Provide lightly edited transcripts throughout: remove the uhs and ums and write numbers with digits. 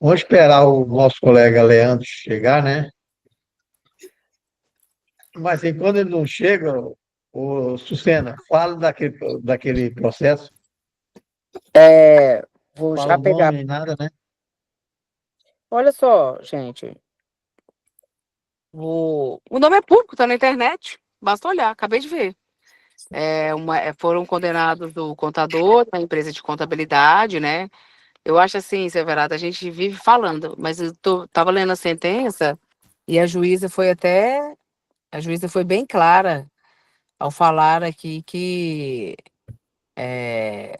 Vamos esperar o nosso colega Leandro chegar, né? Mas assim, quando ele não chega, o Sucena, fala daquele processo, É, vou fala já o pegar. nome, nada, né? Olha só, gente. O nome é público, tá na internet. Basta olhar, acabei de ver. Foram condenados o contador da empresa de contabilidade, né? Eu acho assim, Severado, a gente vive falando, mas tava lendo a sentença e a juíza foi bem clara ao falar aqui que é,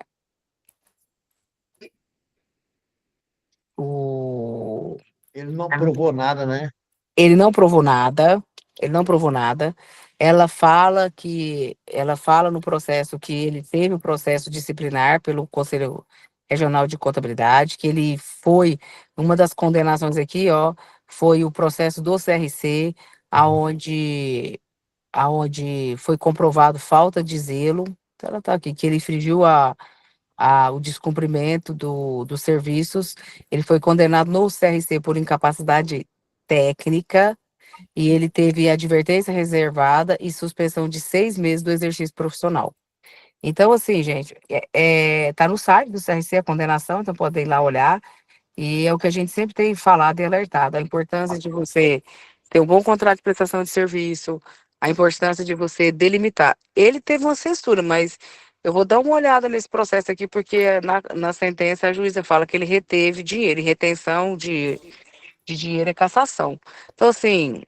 o, Ele não provou nada, né? ele não provou nada, ele não provou nada. Ela fala no processo que ele teve o processo disciplinar pelo Conselho Regional de Contabilidade, que ele foi, uma das condenações aqui, ó, foi o processo do CRC, aonde, aonde foi comprovado falta de zelo. Então, ela está aqui, que ele infringiu o descumprimento dos serviços. Ele foi condenado no CRC por incapacidade técnica e ele teve advertência reservada e suspensão de 6 meses do exercício profissional. Então, assim, gente, tá no site do CRC a condenação, então podem ir lá olhar. E é o que a gente sempre tem falado e alertado, a importância de você ter um bom contrato de prestação de serviço, a importância de você delimitar. Ele teve uma censura, mas eu vou dar uma olhada nesse processo aqui, porque na sentença a juíza fala que ele reteve dinheiro, e retenção de dinheiro é cassação. Então, assim,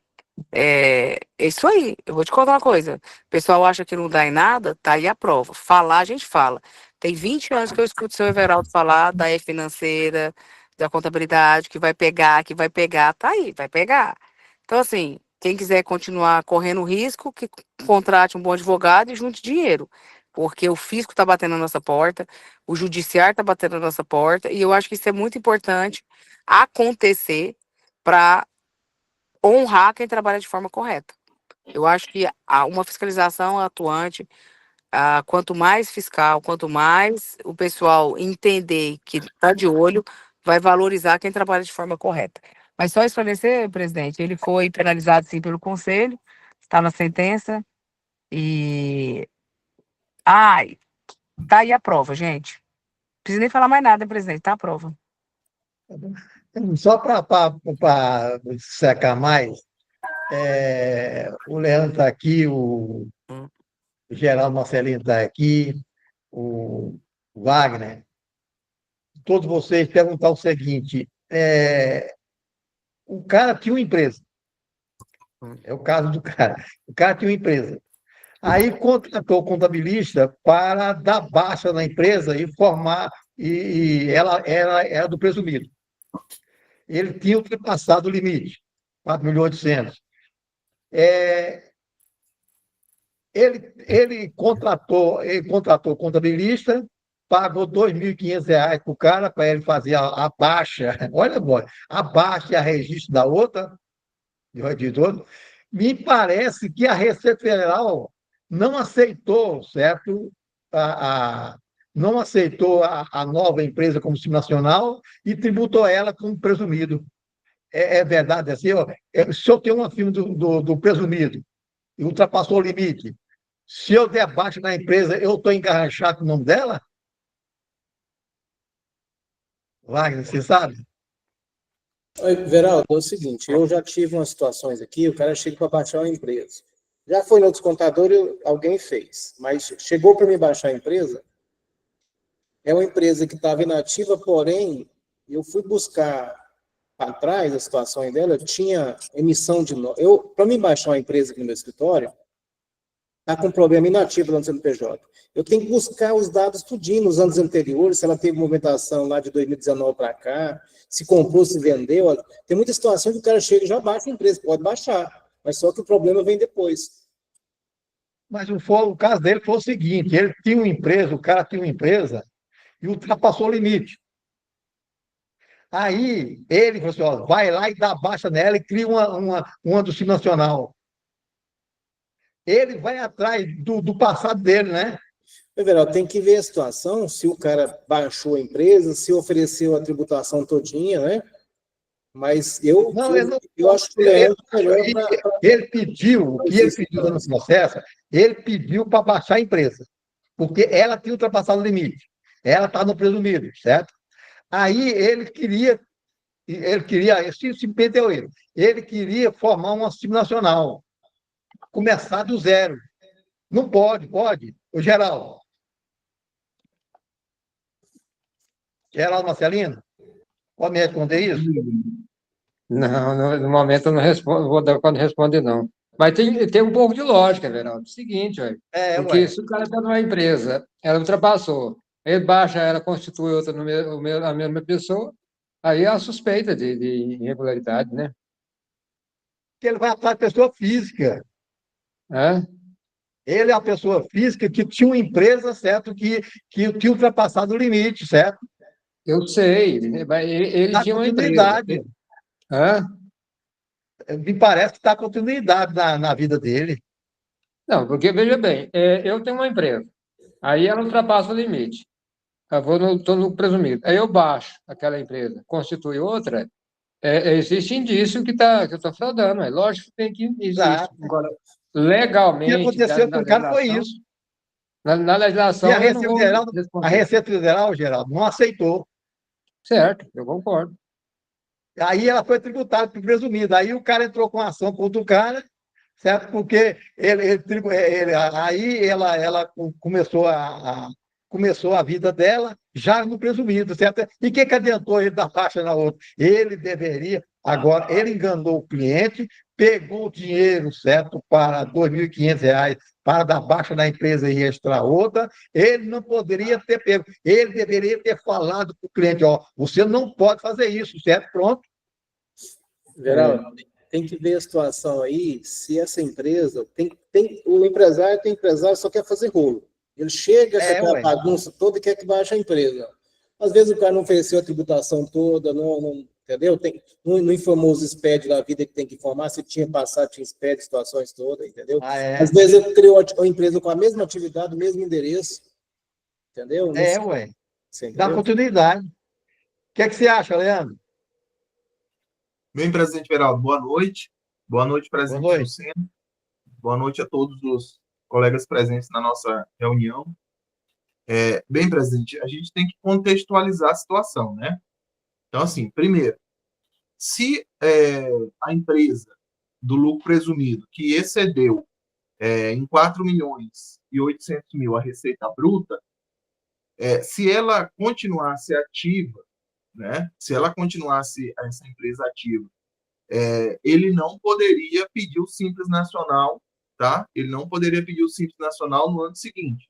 é isso aí. Eu vou te contar uma coisa. O pessoal acha que não dá em nada, tá aí a prova. Falar, a gente fala. Tem 20 anos que eu escuto o seu Everaldo falar da E-Financeira, da contabilidade, que vai pegar, tá aí, vai pegar. Então, assim, quem quiser continuar correndo risco, que contrate um bom advogado e junte dinheiro. Porque o fisco está batendo na nossa porta, o judiciário está batendo na nossa porta, e eu acho que isso é muito importante acontecer para honrar quem trabalha de forma correta. Eu acho que uma fiscalização atuante, quanto mais fiscal, quanto mais o pessoal entender que está de olho, vai valorizar quem trabalha de forma correta. Mas só esclarecer, presidente, ele foi penalizado sim pelo conselho, está na sentença e. Ai, tá aí a prova, gente. Não precisa nem falar mais nada, presidente, tá a prova. Só para secar mais, o Leandro está aqui, o Hum. Geraldo Marcelino está aqui, o Wagner. Todos vocês perguntar o seguinte: o cara tinha uma empresa, é o caso do cara. O cara tinha uma empresa. Aí contratou o contabilista para dar baixa na empresa e formar, e ela era do presumido. Ele tinha ultrapassado o limite, 4.800.000. É, ele contratou o contabilista, pagou R$ 2.500 para o cara, para ele fazer a baixa. Olha, boy, a baixa e a registro da outra, de todo. Me parece que a Receita Federal não aceitou, certo? A, a- não aceitou a nova empresa como nacional e tributou ela como presumido. É verdade assim? Se eu tenho uma firma do presumido e ultrapassou o limite, se eu der baixa na empresa, eu estou engarrachado com o nome dela? Wagner, você sabe? Oi, Veraldo, é o seguinte, eu já tive umas situações aqui, o cara chega para baixar uma empresa. Já foi no descontador e alguém fez, mas chegou para me baixar a empresa, é uma empresa que estava inativa, porém, eu fui buscar para trás a situação dela, tinha emissão de nota. Para me baixar uma empresa aqui no meu escritório, está com problema inativo lá no CNPJ. Eu tenho que buscar os dados tudinho nos anos anteriores, se ela teve movimentação lá de 2019 para cá, se comprou, se vendeu. Tem muita situação que o cara chega e já baixa a empresa, pode baixar, mas só que o problema vem depois. Mas o caso dele foi o seguinte: ele tinha uma empresa, o cara tinha uma empresa e ultrapassou o limite. Aí ele falou assim: ó, vai lá e dá baixa nela e cria uma do nacional. Ele vai atrás do passado dele, né? Everaldo, tem que ver a situação, se o cara baixou a empresa, se ofereceu a tributação todinha, né? Mas Não, ele não eu acho que o ele, Leandro é melhor ele pediu, o que ele pediu no processo, ele pediu para baixar a empresa, porque ela tinha ultrapassado o limite. Ela está no presumido, certo? Aí se meteu ele queria formar uma nacional, começar do zero. Não pode, pode. O Geraldo Marcelino, pode me responder isso? Não, no momento eu não respondo, não vou dar quando responder, não. Mas tem um pouco de lógica, Veraldo. Seguinte, olha, porque Ué. se o cara está numa empresa, ela ultrapassou, ele baixa, ela constitui outra a mesma pessoa, aí há suspeita de irregularidade, né? Que ele vai atrás de pessoa física. É? Ele é a pessoa física que tinha uma empresa, certo, que tinha ultrapassado o limite, certo? Eu sei, ele Dá tinha uma empresa. continuidade. Hã? Me parece que está continuidade na vida dele. Não, porque veja bem, eu tenho uma empresa, aí ela ultrapassa o limite. Estou no presumido. Aí eu baixo aquela empresa, constitui outra, existe indício que eu estou fraudando. É lógico que tem que existe. Exato. Agora, O que legalmente, aconteceu com na o cara foi legislação, isso. na E legislação eu não vou A responder. Receita Federal, Geraldo, não aceitou. Certo, eu concordo. Aí ela foi tributada por presumido. Aí o cara entrou com ação contra o cara, certo? Porque aí ela começou a vida dela já no presumido, certo? E o que adiantou ele dar baixa na outra? Ele deveria, agora, ele enganou o cliente, pegou o dinheiro, certo, para R$ 2.500 para dar baixa na empresa e registrar outra, ele não poderia ter pego. Ele deveria ter falado para o cliente, ó, você não pode fazer isso, certo? Pronto. Geraldo, tem que ver a situação aí, se essa empresa o empresário só quer fazer rolo. Ele chega com aquela Ué. bagunça toda e quer que baixe a empresa. Às vezes o cara não ofereceu a tributação toda, entendeu? Não informou os SPED da vida que tem que informar, se tinha passado, tinha SPED, situações todas, entendeu? Às vezes ele criou a empresa com a mesma atividade, o mesmo endereço, entendeu? Ué. Você Dá entendeu? continuidade. O que é que você acha, Leandro? Bem, presidente Veraldo, boa noite. Boa noite, Boa presidente noite. Luceno. Boa noite a todos os colegas presentes na nossa reunião. Bem, presidente, a gente tem que contextualizar a situação, né? Então, assim, primeiro, se a empresa do lucro presumido, que excedeu em 4.800.000 a receita bruta, se ela continuasse ativa, né? Se ela continuasse essa empresa ativa, ele não poderia pedir o Simples Nacional, tá? Ele não poderia pedir o Simples Nacional no ano seguinte,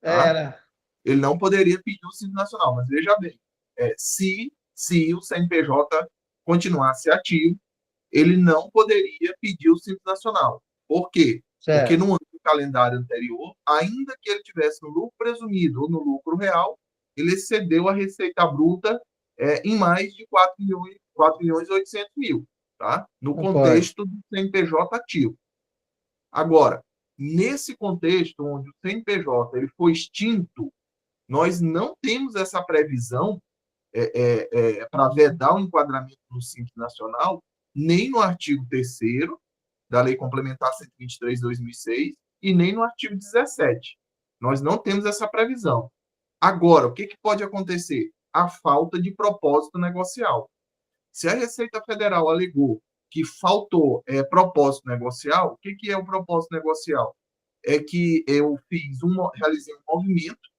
tá? Era. Ele não poderia pedir o Simples Nacional, mas veja bem, se o CNPJ continuasse ativo, ele não poderia pedir o Simples Nacional. Por quê? Certo. Porque no ano do calendário anterior, ainda que ele tivesse no lucro presumido ou no lucro real, ele excedeu a receita bruta em mais de 4.800.000, tá? No contexto do CNPJ ativo. Agora, nesse contexto onde o CNPJ ele foi extinto, nós não temos essa previsão para vedar o enquadramento no Simples Nacional, nem no artigo 3º da Lei Complementar 123 de 2006 e nem no artigo 17. Nós não temos essa previsão. Agora, o que pode acontecer? A falta de propósito negocial. Se a Receita Federal alegou que faltou propósito negocial, o que é o propósito negocial? É que eu realizei um movimento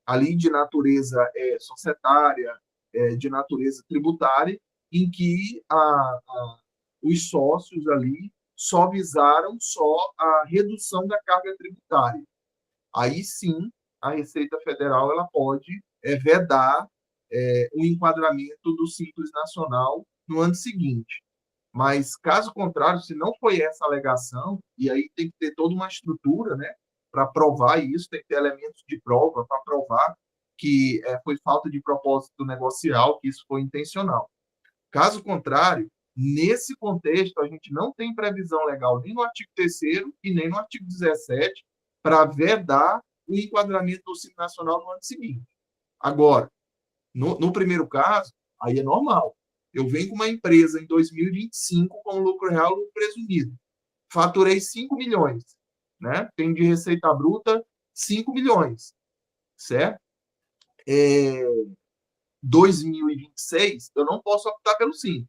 ali de natureza societária, de natureza tributária, em que os sócios ali só visaram a redução da carga tributária. Aí sim, a Receita Federal ela pode vedar o enquadramento do Simples Nacional no ano seguinte. Mas, caso contrário, se não foi essa alegação, e aí tem que ter toda uma estrutura, né, para provar isso, tem que ter elementos de prova para provar que foi falta de propósito negocial, que isso foi intencional. Caso contrário, nesse contexto, a gente não tem previsão legal nem no artigo 3º e nem no artigo 17 para vedar o enquadramento do Simples Nacional no ano seguinte. Agora, no primeiro caso, aí é normal. eu venho com uma empresa em 2025 com lucro real, lucro presumido. Faturei 5 milhões, né? Tenho de receita bruta 5 milhões, certo? 2026, eu não posso optar pelo Simples.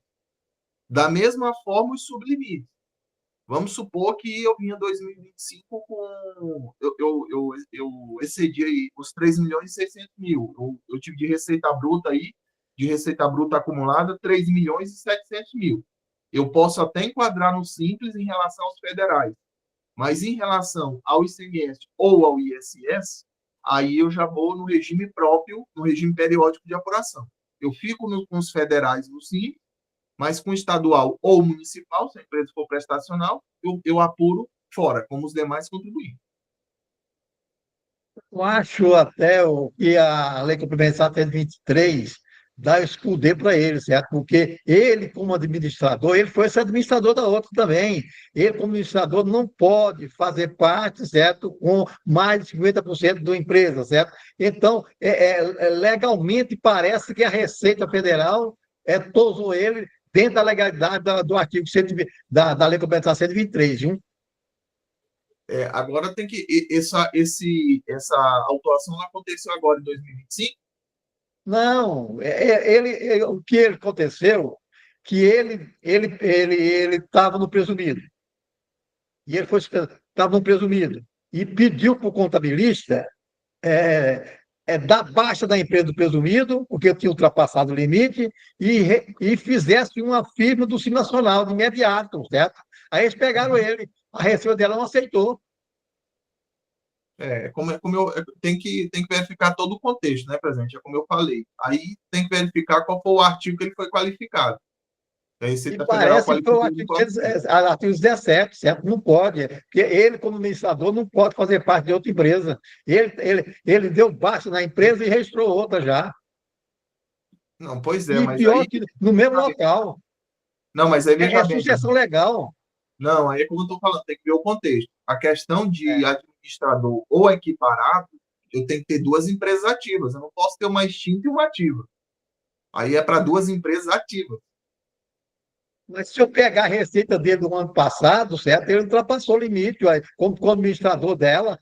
Da mesma forma, os sublimites. Vamos supor que eu vinha em 2025 com... Eu excedi aí os 3 milhões e 600 mil. Eu tive de receita bruta aí, de receita bruta acumulada, 3 milhões e 700 mil. Eu posso até enquadrar no Simples em relação aos federais. Mas em relação ao ICMS ou ao ISS, aí eu já vou no regime próprio, no regime periódico de apuração. Eu fico com os federais no Simples, mas com estadual ou municipal, se a empresa for prestacional, eu apuro fora, como os demais contribuintes. Eu acho até que a Lei Complementar 123 dá esse poder para ele, certo? Porque ele, como administrador, ele foi esse administrador da outra também. Ele, como administrador, não pode fazer parte, certo? Com mais de 50% da empresa, certo? Então, legalmente, parece que a Receita Federal tosou ele dentro da legalidade do artigo 120, da Lei Complementar 123, viu? Agora tem que... Essa autuação aconteceu agora em 2025? Não, o que aconteceu, que ele estava no presumido, e ele estava no presumido, e pediu para o contabilista dar baixa da empresa do presumido, porque tinha ultrapassado o limite, e fizesse uma firma do Simples Nacional de imediato, certo? Aí eles pegaram ele, a Receita dela não aceitou. Tem que verificar todo o contexto, né, presidente? É como eu falei. Aí tem que verificar qual foi o artigo que ele foi qualificado. A Receita Federal Parece que foi o qualificou artigo 17, certo? Não pode, porque ele, como administrador, não pode fazer parte de outra empresa. Ele deu baixa na empresa e registrou outra já. Não, pois E mas pior aí... que no mesmo local. Não, mas aí veja bem. Sucessão legal. Não, aí é como eu estou falando, tem que ver o contexto. A questão de É. administrador ou equiparado, eu tenho que ter duas empresas ativas. Eu não posso ter uma extinta e uma ativa. Aí é para duas empresas ativas. Mas se eu pegar a receita dele do ano passado, certo? Ele ultrapassou o limite, ué, como administrador dela.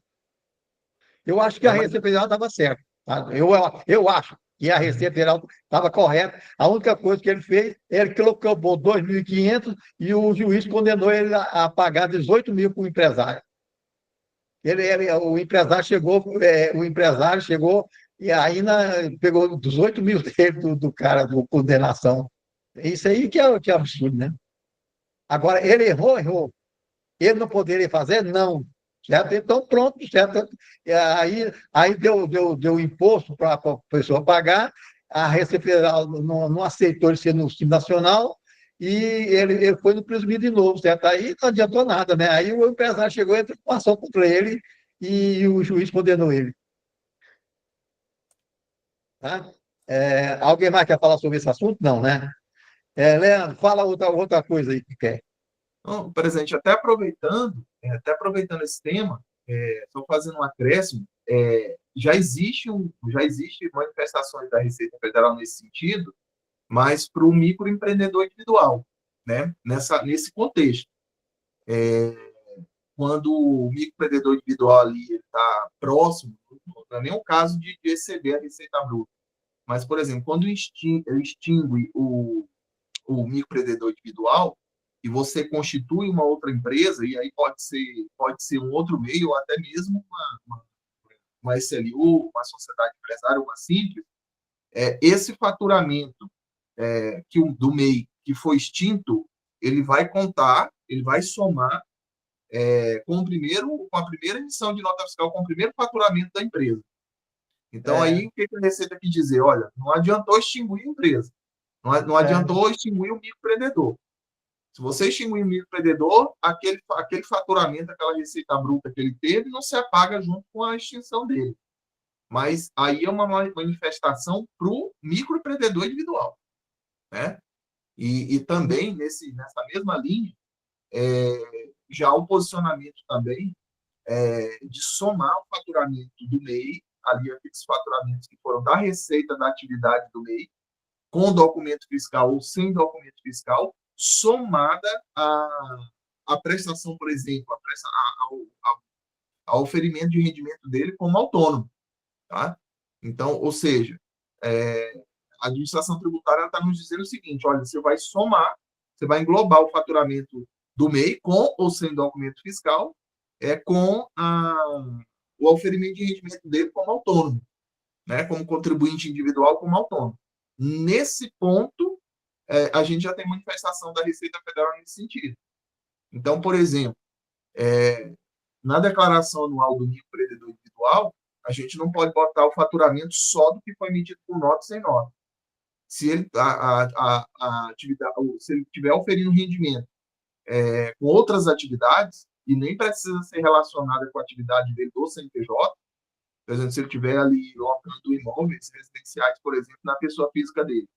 Eu acho que a Mas Receita Federal estava certa. Tá? Eu acho que a Receita Federal estava correta. A única coisa que ele fez, ele colocou 2.500 e o juiz condenou ele a pagar 18 mil para o empresário. O empresário chegou e ainda pegou 18 mil dele do cara, do condenação. Isso aí que é absurdo, né? Agora, ele errou. Ele não poderia fazer? Não. Certo? Então, pronto, certo? Aí deu imposto para a pessoa pagar, a Receita Federal não aceitou ele ser no Simples Nacional e ele foi no presumido de novo, certo? Aí não adiantou nada, né? Aí o empresário chegou e entrou com ação contra ele e o juiz condenou ele. Tá? Alguém mais quer falar sobre esse assunto? Não, né? Leandro, fala outra coisa aí que quer. Então, presidente, até aproveitando esse tema, estou fazendo um acréscimo. Já existe manifestações da Receita Federal nesse sentido, mas para o microempreendedor individual, né? Nesse contexto. Quando o microempreendedor individual ali está próximo, não é nem o caso de exceder a receita bruta, mas, por exemplo, quando extingue o microempreendedor individual e você constitui uma outra empresa, e aí pode ser um outro meio, ou até mesmo uma SLU, uma sociedade empresária, uma simples, esse faturamento do MEI que foi extinto, ele vai contar, ele vai somar com a primeira emissão de nota fiscal, com o primeiro faturamento da empresa. Então, aí, o que a Receita quis dizer? Olha, não adiantou extinguir a empresa, não adiantou extinguir o microempreendedor. Se você extinguir o microempreendedor, aquele faturamento, aquela receita bruta que ele teve, não se apaga junto com a extinção dele. Mas aí é uma manifestação para o microempreendedor individual, né? E também, nessa mesma linha, já o posicionamento também de somar o faturamento do MEI, ali aqueles faturamentos que foram da receita da atividade do MEI, com documento fiscal ou sem documento fiscal, somada à prestação, por exemplo, ao oferimento de rendimento dele como autônomo. Tá? Então, ou seja, a administração tributária está nos dizendo o seguinte: olha, você vai somar, você vai englobar o faturamento do MEI com ou sem documento fiscal, com o oferimento de rendimento dele como autônomo, né, como contribuinte individual, como autônomo. Nesse ponto, a gente já tem manifestação da Receita Federal nesse sentido. Então, por exemplo, na declaração anual do microempreendedor individual, a gente não pode botar o faturamento só do que foi emitido por nota e sem nota. Se ele, atividade, se ele estiver oferindo rendimento com outras atividades, e nem precisa ser relacionada com a atividade dele do CNPJ, por exemplo, se ele estiver ali locando imóveis residenciais, por exemplo, na pessoa física dele,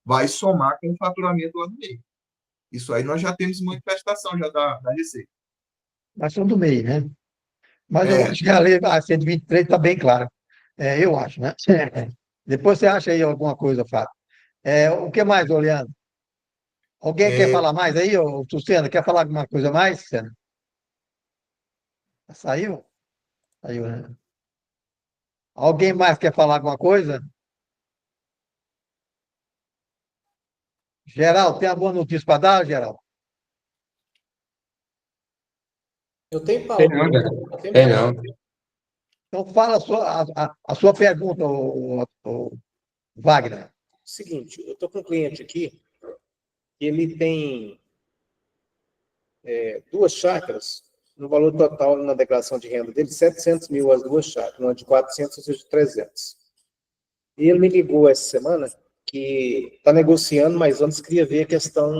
vai somar com o faturamento lá no meio. Isso aí nós já temos manifestação já da Receita. Nós somos do meio, né? Mas eu acho que a lei, a 123 está bem clara. Eu acho, né? Depois você acha aí alguma coisa, Fábio. O que mais, Leandro? Alguém quer falar mais aí, ô Tucena? Quer falar alguma coisa mais, Tucena? Saiu? Saiu, né? Alguém mais quer falar alguma coisa? Geraldo, tem alguma notícia para dar, Geraldo? Eu tenho Tem pauta. não, cara. Eu tenho Tem pauta. não. Então, fala a sua pergunta, Wagner. Seguinte, eu estou com um cliente aqui, ele tem duas chácaras, no valor total na declaração de renda dele, 700 mil as duas chácaras, uma de 400 e outra de 300. E ele me ligou essa semana que está negociando, mas antes queria ver a questão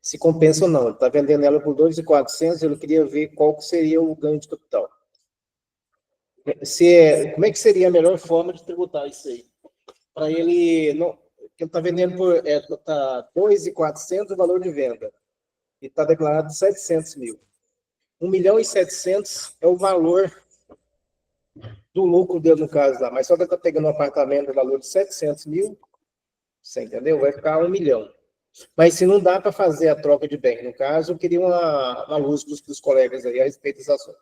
se compensa ou não. Ele está vendendo ela por 2.400, ele queria ver qual que seria o ganho de capital. Como é que seria a melhor forma de tributar isso aí? Para ele, não, ele está vendendo por 2.400 o valor de venda, e está declarado 700 mil. 1.700.000 é o valor do lucro dele, no caso lá, mas só que ele está pegando um apartamento do valor de 700 mil, você entendeu? Vai ficar 1 milhão. Mas se não dá para fazer a troca de bem, no caso, eu queria uma luz para os colegas aí a respeito desse assunto.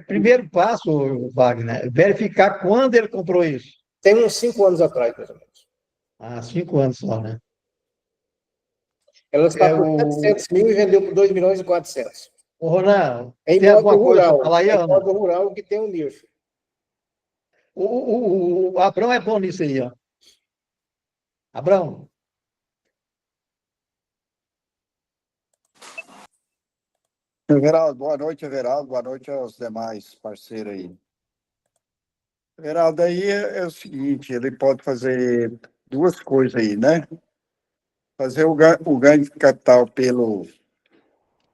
Primeiro passo, Wagner, verificar quando ele comprou isso. Tem uns 5 anos atrás, mais ou menos. 5 anos só, né? Ela está por 700 mil e vendeu por 2.400.000. Ô, Ronan, É tem alguma imóvel coisa para rural. falar aí, É Ronan? imóvel rural que tem um NIF. O Abrão é bom nisso aí, ó. Abrão. Everaldo, boa noite, Everaldo. Boa noite aos demais parceiros aí. Everaldo, aí é o seguinte, ele pode fazer duas coisas aí, né? Fazer o ganho de capital pelo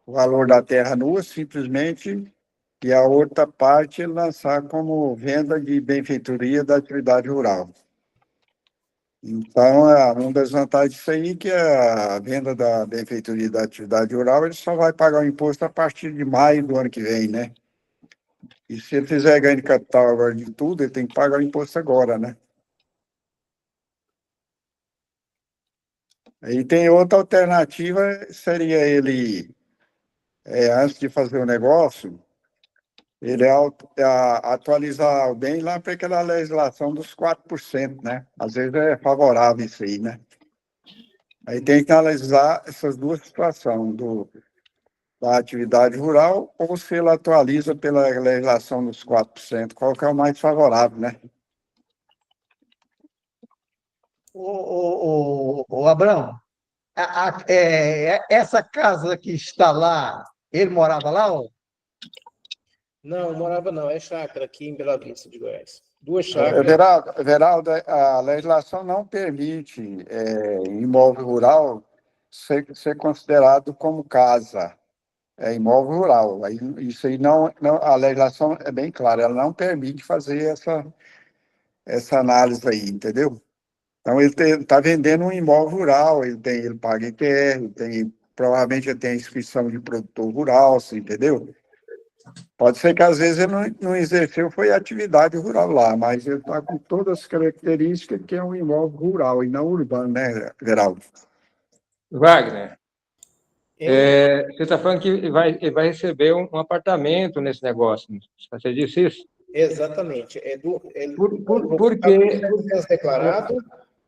valor da terra nua, simplesmente, e a outra parte ele lançar como venda de benfeitoria da atividade rural. Então, uma das vantagens disso aí é que a venda da benfeitoria da atividade rural, ele só vai pagar o imposto a partir de maio do ano que vem, né? E se ele fizer ganho de capital agora de tudo, ele tem que pagar o imposto agora, né? Aí tem outra alternativa, seria ele, antes de fazer o negócio, ele atualizar bem lá para aquela legislação dos 4%, né? Às vezes é favorável isso aí, né? Aí tem que analisar essas duas situações, da atividade rural, ou se ele atualiza pela legislação dos 4%, qual que é o mais favorável, né? O Abrão, essa casa que está lá, ele morava lá? Ó? Não, morava não. É chácara aqui em Bela Vista, de Goiás. Duas chácaras. Everaldo, a legislação não permite imóvel rural ser considerado como casa. É imóvel rural. Aí, isso aí a legislação é bem clara, ela não permite fazer essa análise aí, entendeu? Então, ele está vendendo um imóvel rural, ele paga ITR, provavelmente ele tem a inscrição de produtor rural, você entendeu? Pode ser que às vezes ele não exerceu, foi atividade rural lá, mas ele está com todas as características que é um imóvel rural e não urbano, né, Geraldo? Wagner, Hein? você está falando que ele vai receber um apartamento nesse negócio. Você disse isso? Exatamente. Por quê? Declarado,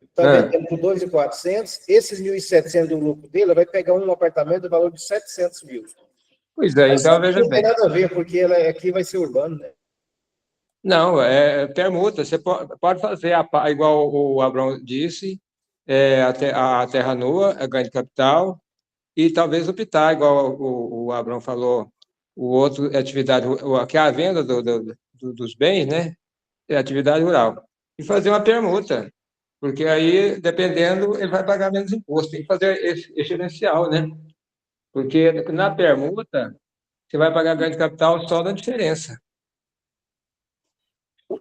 está Ah, vendendo por 2.400. Esses 1.700 do lucro dele, vai pegar um apartamento do valor de 700 mil. pois é, então veja Não tem bem. nada a ver, porque aqui vai ser urbano, né? Não, permuta. Você pode fazer igual o Abrão disse, a terra nua, a ganho de capital, e talvez optar, igual o Abrão falou, o outro é atividade, que é a venda dos bens, né? É atividade rural. E fazer uma permuta, porque aí, dependendo, ele vai pagar menos imposto. Tem que fazer esse diferencial, né? Porque na permuta, você vai pagar ganho de capital só na diferença. O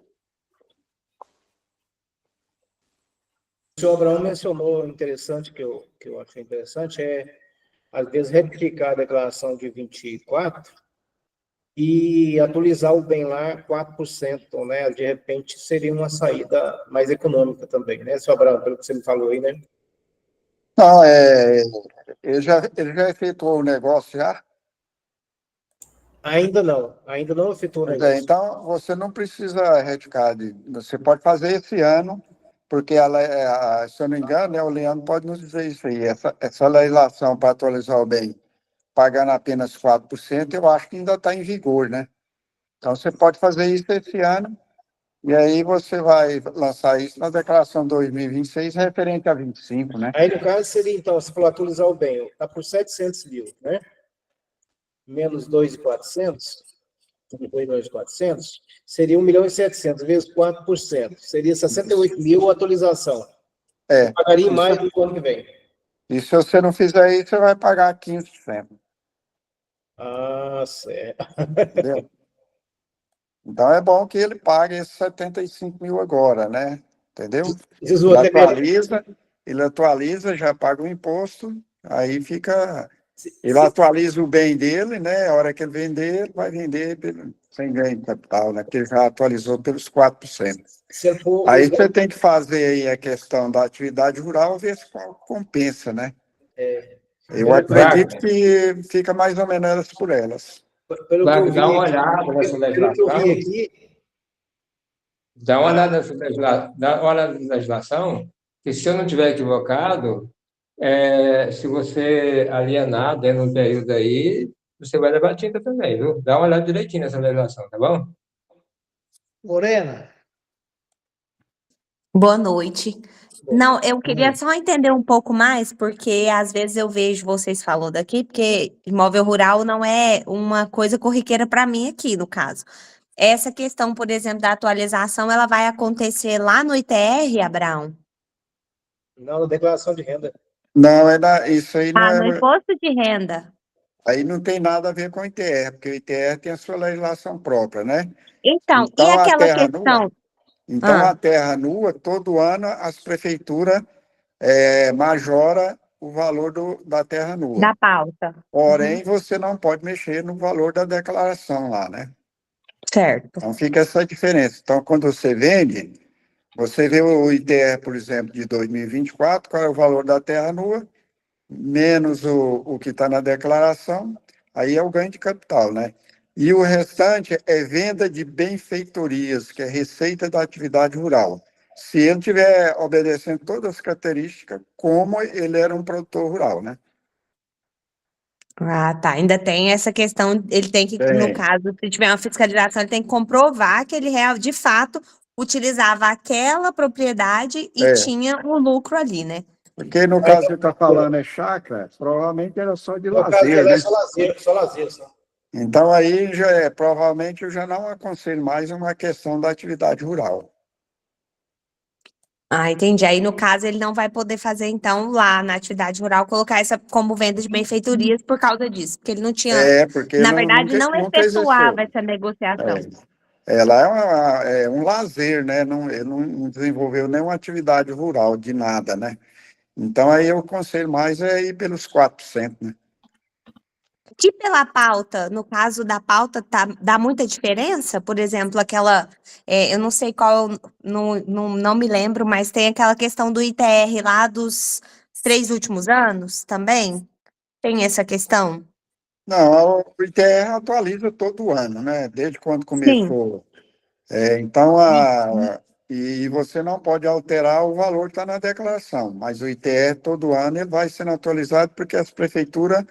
senhor Abraão mencionou interessante, que eu achei interessante, às vezes, retificar a declaração de 24 e atualizar o bem lá 4%, né? De repente, seria uma saída mais econômica também, né, senhor Abraão, pelo que você me falou aí, né? Não, ele já efetuou o negócio já? Ainda não efetuou o Pois é, negócio. então você não precisa retificar, você pode fazer esse ano, porque ela, se eu não me engano, né, o Leandro pode nos dizer isso aí, essa legislação para atualizar o bem, pagando apenas 4%, eu acho que ainda está em vigor, né? Então você pode fazer isso esse ano, e aí você vai lançar isso na declaração 2026, referente a 25, né? Aí, no caso, seria, então, se for atualizar o bem, está por 700 mil, né? Menos 2.400, 2.400, seria 1.700.000 vezes 4%. Seria 68 mil a atualização. Você pagaria mais do que o ano que vem. E se você não fizer isso, você vai pagar 15%. Ah, certo. Entendeu? Então é bom que ele pague esses 75 mil agora, né? Entendeu? Ele atualiza, já paga o imposto, aí fica. Ele atualiza o bem dele, né? A hora que ele vender, ele vai vender sem ganho de capital, né? Porque ele já atualizou pelos 4%. Aí você tem que fazer aí a questão da atividade rural, ver se qual compensa, né? Eu acredito que fica mais ou menos por elas. Pelo que eu vi Dá uma aqui, olhada nessa legislação. Dá uma olhada nessa legislação, que se eu não estiver equivocado, se você alienar dentro do período aí, você vai levar tinta também, viu? Dá uma olhada direitinho nessa legislação, tá bom? Morena, Boa noite. Não, eu queria só entender um pouco mais, porque às vezes eu vejo vocês falando aqui, porque imóvel rural não é uma coisa corriqueira para mim aqui, no caso. Essa questão, por exemplo, da atualização, ela vai acontecer lá no ITR, Abraão? Não, na declaração de renda. Não, isso aí não Ah, no é. imposto de renda. Aí não tem nada a ver com o ITR, porque o ITR tem a sua legislação própria, né? Então, e Então, aquela questão? a terra nua, todo ano as prefeituras majora o valor da terra nua. Da pauta. Porém, você não pode mexer no valor da declaração lá, né? Certo. Então, fica essa diferença. Então, quando você vende, você vê o ITR, por exemplo, de 2024, qual é o valor da terra nua, menos o que está na declaração, aí é o ganho de capital, né? E o restante é venda de benfeitorias, que é receita da atividade rural. Se ele estiver obedecendo todas as características, como ele era um produtor rural, né? Ah, tá. Ainda tem essa questão, ele tem que, no caso, se tiver uma fiscalização, ele tem que comprovar que ele de fato utilizava aquela propriedade e tinha um lucro ali, né? Porque no caso que você está falando é chácara, provavelmente era só de lazer, né? Só lazer, só. Então aí provavelmente eu já não aconselho mais uma questão da atividade rural. Ah, entendi. Aí, no caso, ele não vai poder fazer, então, lá na atividade rural, colocar essa como venda de benfeitorias por causa disso, porque ele não tinha, Porque na verdade, não nunca efetuava exerceu. essa negociação. Ela é um lazer, né? Ele não desenvolveu nenhuma atividade rural de nada, né? Então aí eu aconselho mais ir pelos 4%, né? que pela pauta, no caso da pauta, dá muita diferença? Por exemplo, aquela, eu não sei qual, não me lembro, mas tem aquela questão do ITR lá dos 3 últimos anos também? Tem essa questão? Não, o ITR atualiza todo ano, né? Desde quando Sim. começou. Então, e você não pode alterar o valor que está na declaração, mas o ITR todo ano ele vai sendo atualizado porque as prefeituras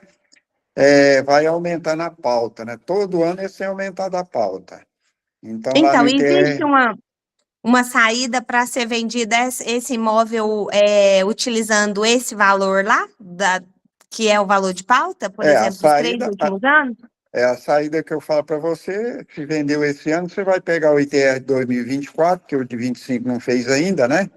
vai aumentar na pauta, né? Todo ano eles têm aumentado a pauta. Então, lá no Então, existe ITR, uma saída para ser vendida esse imóvel utilizando esse valor lá, que é o valor de pauta, por a exemplo, dos 3 saída, últimos anos? a saída que eu falo para você, se vendeu esse ano, você vai pegar o ITR de 2024, que o de 25 não fez ainda, né?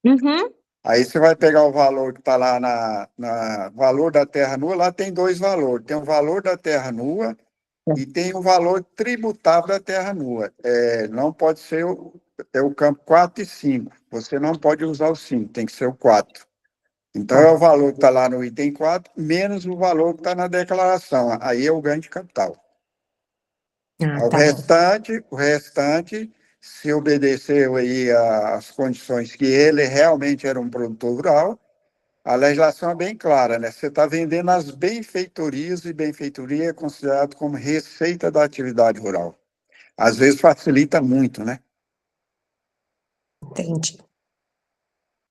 Uhum. Aí você vai pegar o valor que está lá na valor da terra nua, lá tem dois valores. Tem o valor da terra nua e tem o valor tributável da terra nua. Não pode ser o campo 4 e 5. Você não pode usar o 5, tem que ser o 4. Então, é o valor que está lá no item 4, menos o valor que está na declaração. Aí é o ganho de capital. Ah, O tá bom. restante, se obedeceu aí às condições que ele realmente era um produtor rural, a legislação é bem clara, né? Você está vendendo as benfeitorias, e benfeitoria é considerado como receita da atividade rural. Às vezes facilita muito, né? Entendi.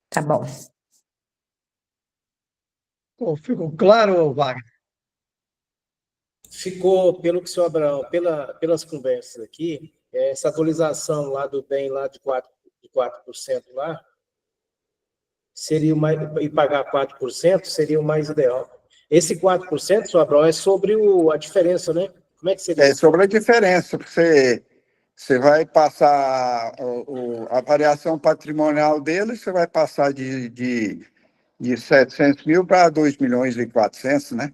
Tá bom. Pô, ficou claro, Wagner? Ficou, pelo que o senhor Abraão, pelas conversas aqui, essa atualização lá do bem lá de 4% lá, seria o mais, e pagar 4% seria o mais ideal. Esse 4%, senhor Abraão, é sobre a diferença, né? Como é que seria isso? Sobre a diferença, você vai passar a variação patrimonial dele, você vai passar de 700 mil para 2 milhões e 400, né?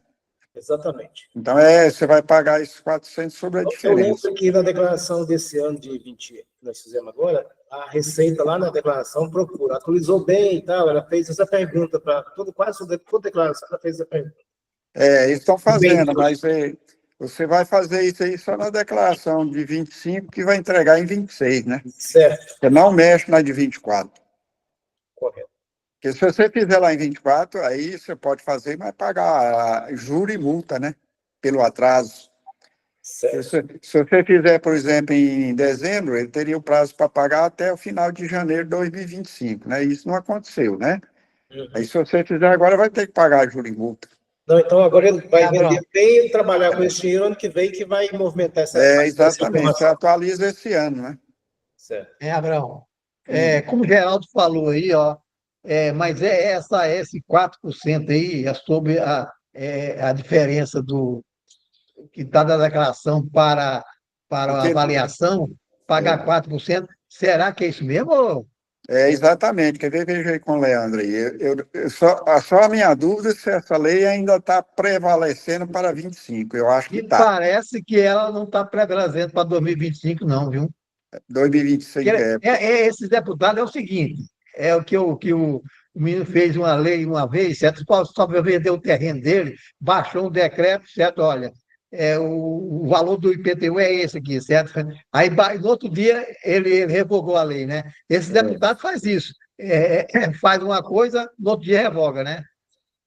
Exatamente. Então, você vai pagar esses 400 sobre a Eu diferença. lembro que na declaração desse ano de 20, que nós fizemos agora, a Receita lá na declaração atualizou bem e tal, ela fez essa pergunta para quase toda declaração, ela fez essa pergunta. Eles estão fazendo, mas você vai fazer isso aí só na declaração de 25, que vai entregar em 26, né? Certo. Você não mexe na de 24. Correto. Porque se você fizer lá em 24, aí você pode fazer, mas pagar juro e multa, né? Pelo atraso. Certo. Se você fizer, por exemplo, em dezembro, ele teria o prazo para pagar até o final de janeiro de 2025, né? Isso não aconteceu, né? Uhum. Aí, se você fizer agora, vai ter que pagar juro e multa. Não, então agora ele vai vender Abraão. bem e trabalhar com esse dinheiro ano que vem, que vai movimentar essa Exatamente. Você informação. atualiza esse ano, né? Certo. Abraão. Como o Geraldo falou aí, ó, mas esse 4% aí é sobre a diferença do que está da declaração para a Porque avaliação, pagar 4%. Será que é isso mesmo? exatamente. Quer ver? Veja aí com o Leandro aí. Só a minha dúvida é se essa lei ainda está prevalecendo para 25. Eu acho que Me está. parece que ela não está prevalecendo para 2025, não, viu? 2025 Esses deputados é o seguinte, é o menino fez uma lei uma vez, certo? Só para vender o terreno dele, baixou um decreto, certo? Olha, o valor do IPTU é esse aqui, certo? Aí, no outro dia, ele revogou a lei, né? Esse deputado faz isso, faz uma coisa, no outro dia revoga, né?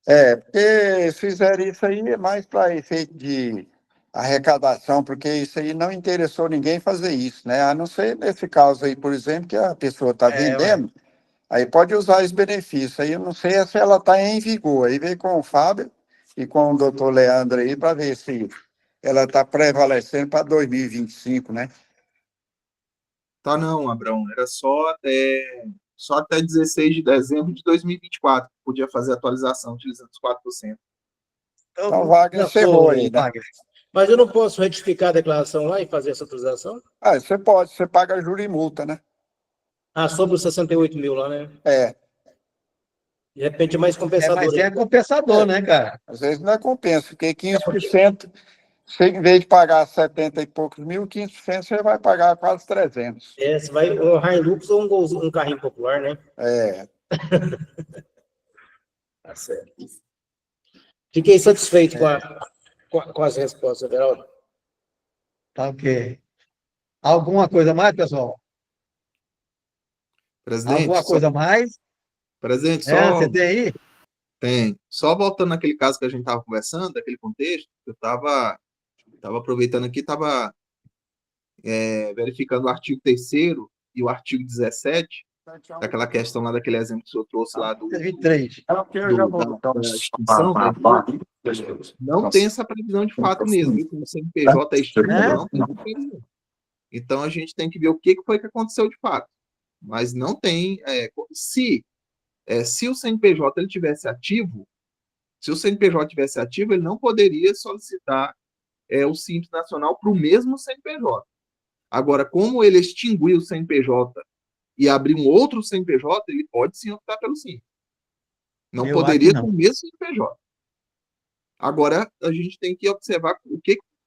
porque se fizeram isso aí é mais para efeito de arrecadação, porque isso aí não interessou ninguém fazer isso, né? A não ser nesse caso aí, por exemplo, que a pessoa está Ué. vendendo, aí pode usar esse benefício. Aí eu não sei se ela está em vigor. Aí vem com o Fábio e com o doutor Leandro aí para ver se ela está prevalecendo para 2025, né? Tá não, Abraão, era só até 16 de dezembro de 2024 que podia fazer atualização utilizando os 4%. Então, Wagner ferrou aí, né? Wagner. Mas eu não posso retificar a declaração lá e fazer essa atualização? Você pode, você paga juro e multa, né? Sobre os 68 mil lá, né? De repente é mais Mas compensador. é compensador, né, cara? Às vezes não é compensa, porque 15%, você, em vez de pagar 70 e poucos mil, 15% você vai pagar quase 300. Você vai o Hilux ou um carrinho popular, né? Tá certo. Fiquei satisfeito Com as respostas, Everaldo. Tá ok. Alguma coisa mais, pessoal? Presidente, Alguma coisa mais? presidente, Você tem aí? tem. Só voltando naquele caso que a gente estava conversando, daquele contexto, eu estava aproveitando aqui, estava verificando o artigo 3º e o artigo 17, daquela questão lá, daquele exemplo que o senhor trouxe lá 23. da extinção, né? Não tem essa previsão de fato mesmo, viu? Como o CNPJ é extinto, não tem essa previsão. Então, a gente tem que ver o que foi que aconteceu de fato. Mas não tem... se o CNPJ ele tivesse ativo, se o CNPJ tivesse ativo, ele não poderia solicitar o Simples Nacional para o mesmo CNPJ. Agora, como ele extinguiu o CNPJ e abriu um outro CNPJ, ele pode sim optar pelo Simples. Não Eu acho que poderia não. com o mesmo CNPJ. Agora, a gente tem que observar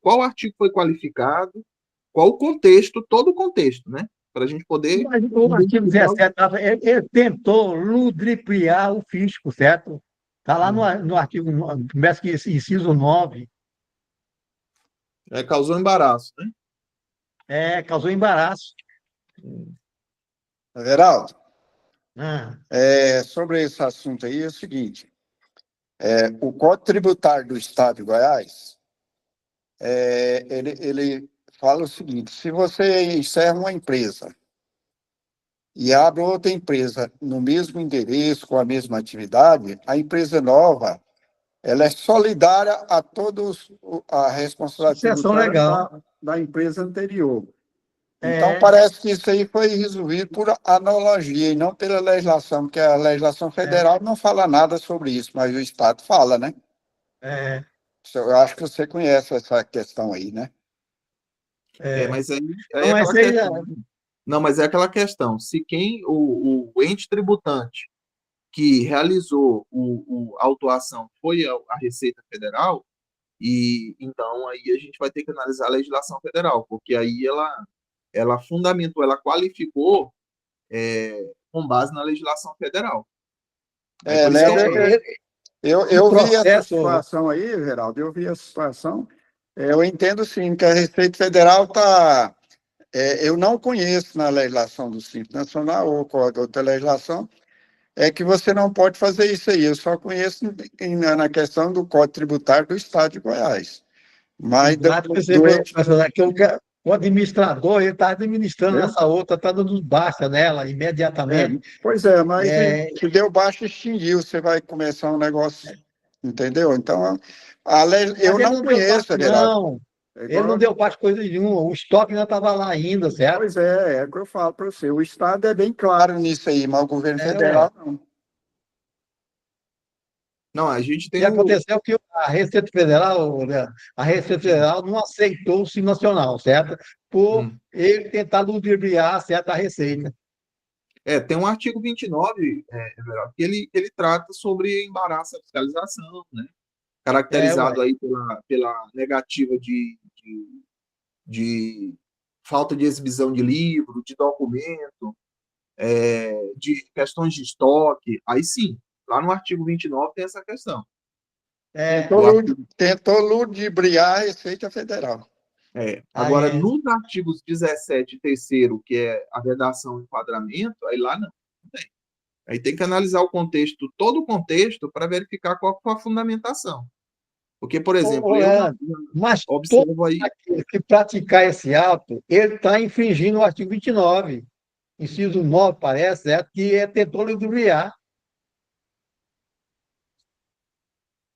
qual artigo foi qualificado, qual o contexto, todo o contexto, né? Para a gente poder... Mas o artigo 17, ele tentou ludibriar o fisco, certo? Está lá no artigo, começa que inciso 9, causou embaraço, né? causou embaraço. Everaldo, Ah, sobre esse assunto aí é o seguinte: o Código Tributário do Estado de Goiás, ele fala o seguinte: se você encerra uma empresa e abre outra empresa no mesmo endereço, com a mesma atividade, a empresa nova ela é solidária a todos a responsabilidade sucessão tributária legal. da empresa anterior. Então, É, parece que isso aí foi resolvido por analogia e não pela legislação, porque a legislação federal não fala nada sobre isso, mas o Estado fala, né? é, Eu acho que você conhece essa questão aí, né? é. Mas aí é Então, aquela essa aí, questão. Não, mas é aquela questão. Se o ente tributante que realizou a autuação foi a Receita Federal, e então aí a gente vai ter que analisar a legislação federal, porque aí ela fundamentou, ela qualificou com base na legislação federal. Aí por isso que eu Né? falo. o Eu vi essa processo, situação aí, Geraldo, eu vi essa situação. Eu entendo, sim, que a Receita Federal está... eu não conheço na legislação do Simples Nacional ou qualquer outra legislação, que você não pode fazer isso aí. Eu só conheço na questão do Código Tributário do Estado de Goiás. Mas exato, do ente... que o administrador ele está administrando essa outra, está dando baixa nela imediatamente. Pois é, mas É, se deu baixo, extinguiu, você vai começar um negócio, entendeu? Então, mas eu ele não não deu conheço, baixa, Geraldo. não. Ele não deu baixa coisa nenhuma. O estoque ainda estava lá ainda, certo? Pois é o que eu falo para você. O Estado é bem claro nisso aí, mas o governo Ué. federal não. Não, a gente O tem que aconteceu é que a Receita Federal, né, a Receita Federal não aceitou o Simples Nacional, certo? Por ele tentar ludibriar certa receita. tem um artigo 29, Everaldo, que ele trata sobre embaraço à fiscalização, né? Ué. Caracterizado aí pela negativa de falta de exibição de livro, de documento, de questões de estoque. Aí sim, lá no artigo 29 tem essa questão. É, Tentou ludibriar a Receita Federal. Agora, aí, nos artigos 17 e 3º, que é a vedação e enquadramento, aí lá não tem. Aí tem que analisar o contexto, todo o contexto, para verificar qual foi a fundamentação. Porque, por exemplo, eu Leandro, mas todo observo aí... aquele que praticar esse ato, ele está infringindo o artigo 29, inciso 9, parece, certo? Que tentou ludibriar.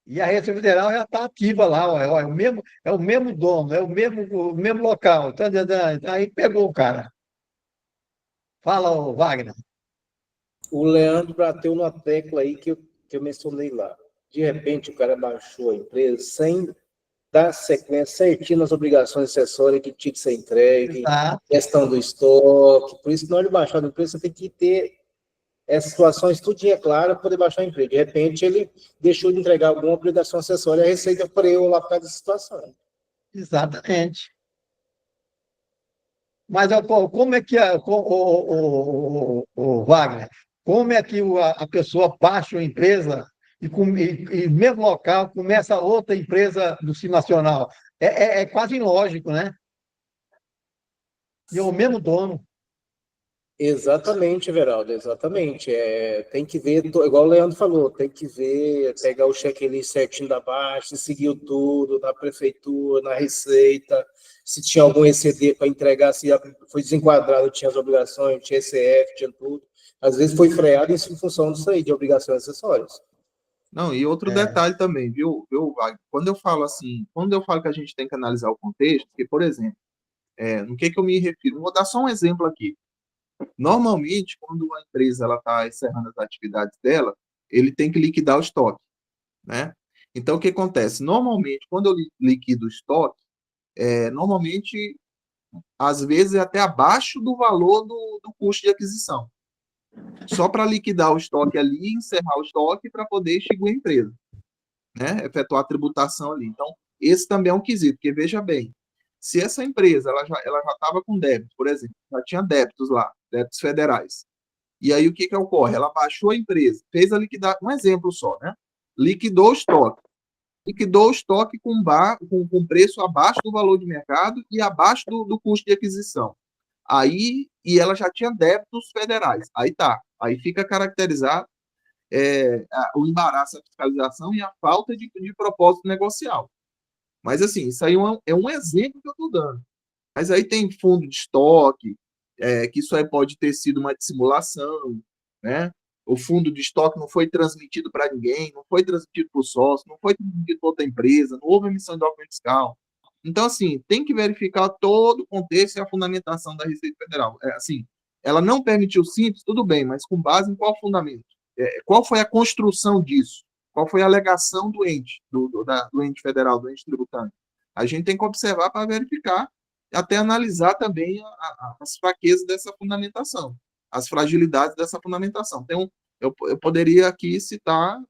E a Receita Federal já está ativa lá, ó, é o mesmo dono, é o mesmo local. Tá, tá, tá. Aí pegou o cara. Fala, ô, Wagner. O Leandro bateu numa tecla aí que eu mencionei lá. De repente, o cara baixou a empresa sem dar sequência certinho nas obrigações acessórias que tinha que ser entregue, Exato. questão do estoque. Por isso, na hora de baixar a empresa, você tem que ter essas situações tudinho claro para poder baixar a empresa. De repente, ele deixou de entregar alguma obrigação acessória, a Receita freou lá por causa dessa situação. Exatamente. Mas ó, como é que o Wagner, como é que a pessoa baixa a empresa e mesmo local começa outra empresa do Simples Nacional. É quase ilógico, né? E é o mesmo dono. Exatamente, Everaldo, exatamente. Tem que ver, igual o Leandro falou, tem que ver, pegar o checklist certinho da Baixa, se seguiu tudo, na prefeitura, na Receita, se tinha algum exceder para entregar, se foi desenquadrado, tinha as obrigações, tinha ECF, tinha tudo. Às vezes foi freado em função disso aí, de obrigações acessórias. Não, e outro detalhe também, viu, Wagner? Quando eu falo assim, quando eu falo que a gente tem que analisar o contexto, porque, por exemplo, no que eu me refiro? Vou dar só um exemplo aqui. Normalmente, quando uma empresa está encerrando as atividades dela, ele tem que liquidar o estoque, né? Então, o que acontece? Normalmente, quando eu liquido o estoque, normalmente, às vezes, é até abaixo do valor do custo de aquisição. Só para liquidar o estoque ali, encerrar o estoque para poder extinguir a empresa, né? Efetuar a tributação ali. Então, esse também é um quesito, porque veja bem, se essa empresa ela já estava com débito, por exemplo, já tinha débitos lá, débitos federais. E aí o que ocorre? Ela baixou a empresa, fez a liquidação, um exemplo só, né? Liquidou o estoque. Liquidou o estoque com preço abaixo do valor de mercado e abaixo do custo de aquisição. Aí, e ela já tinha débitos federais. Aí tá. Aí fica caracterizado o embaraço da fiscalização e a falta de propósito negocial. Mas, assim, isso aí é um exemplo que eu estou dando. Mas aí tem fundo de estoque, que isso aí pode ter sido uma dissimulação, né? O fundo de estoque não foi transmitido para ninguém, não foi transmitido para o sócio, não foi transmitido para outra empresa, não houve emissão de documento fiscal. Então, assim, tem que verificar todo o contexto e a fundamentação da Receita Federal. Assim, ela não permitiu simples, tudo bem, mas com base em qual fundamento? Qual foi a construção disso? Qual foi a alegação do ente, do ente federal, do ente tributário? A gente tem que observar para verificar e até analisar também as fraquezas dessa fundamentação, as fragilidades dessa fundamentação. Então, eu poderia aqui citar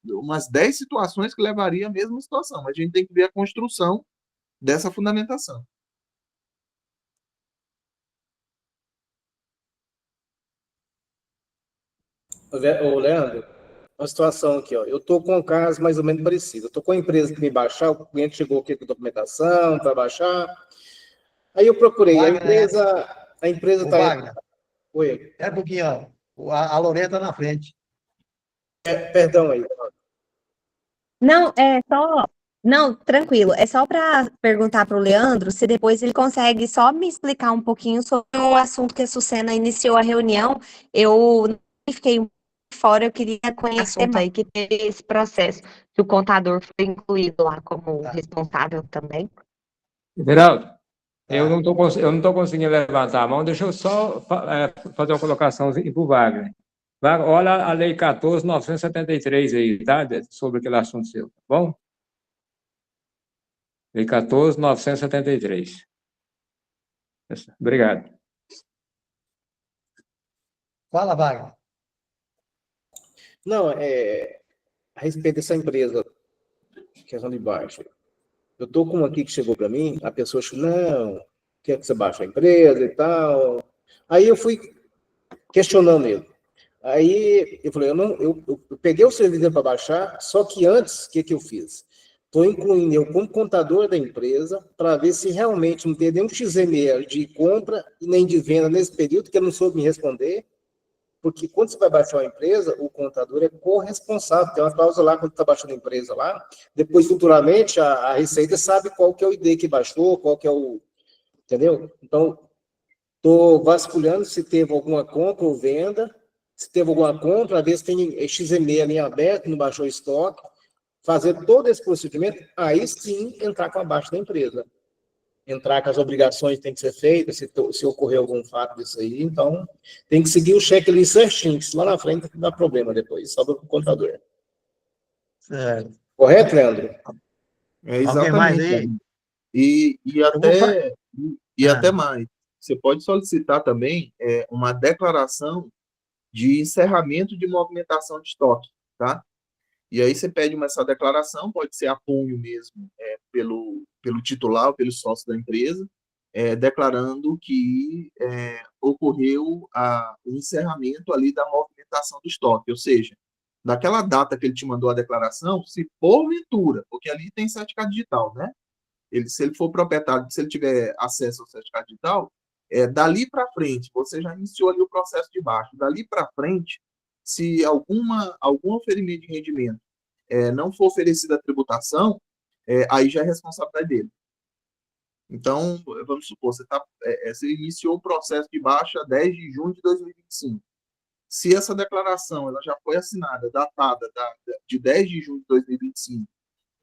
umas 10 situações que levariam à mesma situação, mas a gente tem que ver a construção dessa fundamentação. Ô, Leandro, uma situação aqui, ó. Eu estou com um caso mais ou menos parecido. Eu estou com a empresa que me baixar, o cliente chegou aqui com documentação para baixar. Aí eu procurei, Wagner, a empresa o está. Wagner, Oi, é um pouquinho, ó. A Lorena está na frente. perdão aí. Não, é só. Não, tranquilo. É só para perguntar para o Leandro se depois ele consegue só me explicar um pouquinho sobre o assunto que a Sucena iniciou a reunião. Eu não fiquei fora, eu queria conhecer mais que teve esse processo, que o contador foi incluído lá como responsável também. Everaldo, eu não estou conseguindo levantar a mão, deixa eu só fazer uma colocação para o Wagner. Wagner, olha a Lei 14.973 aí, tá? Sobre aquele assunto seu, tá bom? Lei 14.973. Obrigado. Fala, Wagner. Não, a respeito dessa empresa, que é de baixo. Eu estou com uma aqui que chegou para mim, a pessoa falou, não, quer que você baixe a empresa e tal. Aí eu fui questionando ele. Aí eu falei, eu peguei o servidor para baixar, só que antes, o que eu fiz? Estou incluindo eu como contador da empresa para ver se realmente não tem nenhum XML de compra e nem de venda nesse período, que eu não soube me responder, porque quando você vai baixar uma empresa, o contador é corresponsável, tem uma cláusula lá quando está baixando a empresa lá, depois futuramente a Receita sabe qual que é o ID que baixou, qual que é o... Entendeu? Então, estou vasculhando se teve alguma compra ou venda, se teve alguma compra, ver se tem XML em aberto, não baixou estoque, fazer todo esse procedimento, aí sim entrar com a baixa da empresa. Entrar com as obrigações que tem que ser feitas, se ocorrer algum fato disso aí, então tem que seguir o checklist certinho, que lá na frente dá problema depois, sobra para o contador. Certo. Correto, Leandro? Alguém mais aí? Até mais. Você pode solicitar também uma declaração de encerramento de movimentação de estoque, tá? E aí você pede essa declaração, pode ser a punho mesmo, pelo titular ou pelo sócio da empresa, declarando que ocorreu o encerramento ali da movimentação do estoque, ou seja, daquela data que ele te mandou a declaração, se porventura, porque ali tem certificado digital, né? Se ele for proprietário, se ele tiver acesso ao certificado digital, dali para frente, você já iniciou ali o processo de baixa. Dali para frente, se algum oferimento de rendimento não for oferecida a tributação, aí já é responsabilidade dele. Então, vamos supor, você iniciou o processo de baixa 10 de junho de 2025. Se essa declaração ela já foi assinada, datada de 10 de junho de 2025,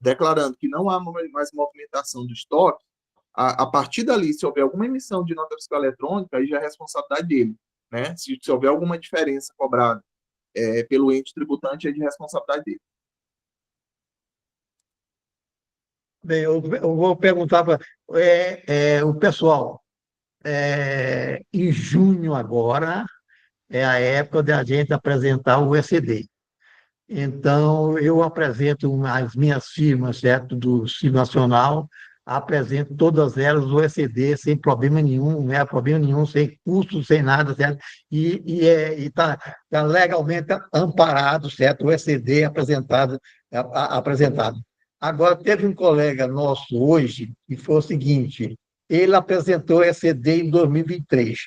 declarando que não há mais movimentação do estoque, a partir dali, se houver alguma emissão de nota fiscal eletrônica, aí já é responsabilidade dele. Né? Se houver alguma diferença cobrada pelo ente tributante, é de responsabilidade dele. Bem, eu vou perguntar para o pessoal. Em junho agora é a época de a gente apresentar o ECD. Então, eu apresento as minhas firmas, certo, do Simples Nacional, apresento todas elas o ECD sem problema nenhum, não é problema nenhum, sem custo, sem nada, certo? E está legalmente amparado, certo? O ECD apresentado. Agora, teve um colega nosso hoje que foi o seguinte, ele apresentou o ECD em 2023.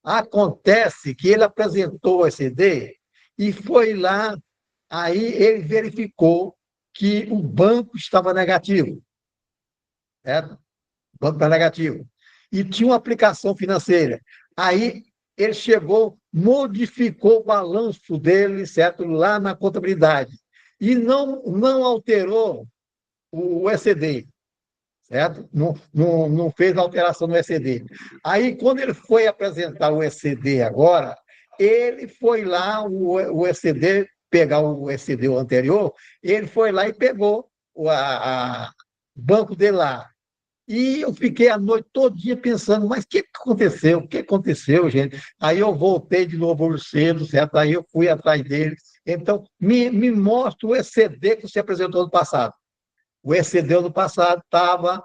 Acontece que ele apresentou o ECD e foi lá, aí ele verificou que o banco estava negativo. Certo? O banco está negativo. E tinha uma aplicação financeira. Aí ele chegou, modificou o balanço dele, certo? Lá na contabilidade. E não alterou o ECD. Certo? Não fez alteração no ECD. Aí, quando ele foi apresentar o ECD agora, ele foi lá, o ECD, pegar o ECD anterior, ele foi lá e pegou o banco dele lá. E eu fiquei a noite todinha pensando, mas o que aconteceu? O que aconteceu, gente? Aí eu voltei de novo hoje cedo, certo? Aí eu fui atrás dele. Então, me mostra o ECD que você apresentou no passado. O ECD no passado estava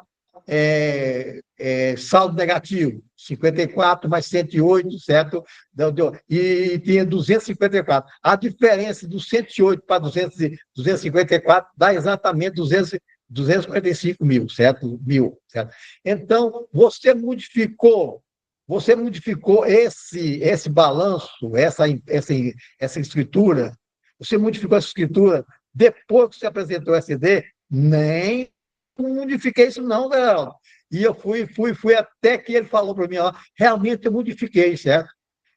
saldo negativo, 54 mais 108, certo? E tinha 254. A diferença do 108 para 254 dá exatamente 245 mil, certo? Então, você modificou esse balanço, essa escritura, você modificou essa escritura depois que você apresentou o SD? Nem modifiquei isso não, Geraldo. E eu fui até que ele falou para mim, ó, realmente eu modifiquei, certo?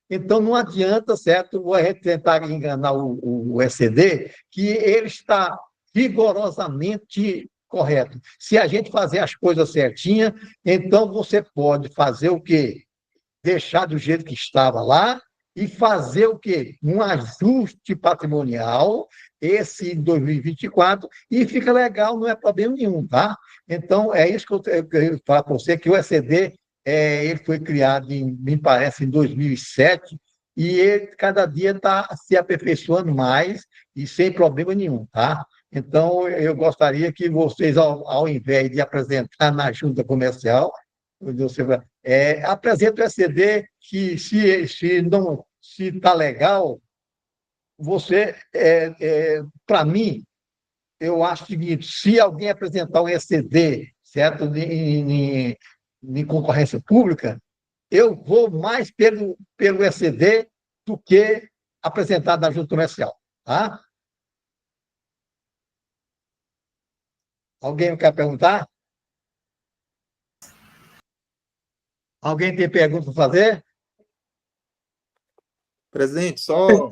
Então, não adianta, certo, a gente tentar enganar o SCD, que ele está rigorosamente correto. Se a gente fazer as coisas certinhas, então você pode fazer o quê? Deixar do jeito que estava lá e fazer o quê? Um ajuste patrimonial, esse em 2024, e fica legal, não é problema nenhum, tá? Então, é isso que eu quero falar para você, que o ECD, ele foi criado, me parece, em 2007, e ele, cada dia está se aperfeiçoando mais e sem problema nenhum, tá? Então, eu gostaria que vocês, ao invés de apresentar na junta comercial, apresente o ECD que, se está legal, você, para mim, eu acho o seguinte, se alguém apresentar um ECD, certo, em concorrência pública, eu vou mais pelo ECD do que apresentado na junta comercial, tá? Alguém quer perguntar? Alguém tem pergunta para fazer? Presidente, só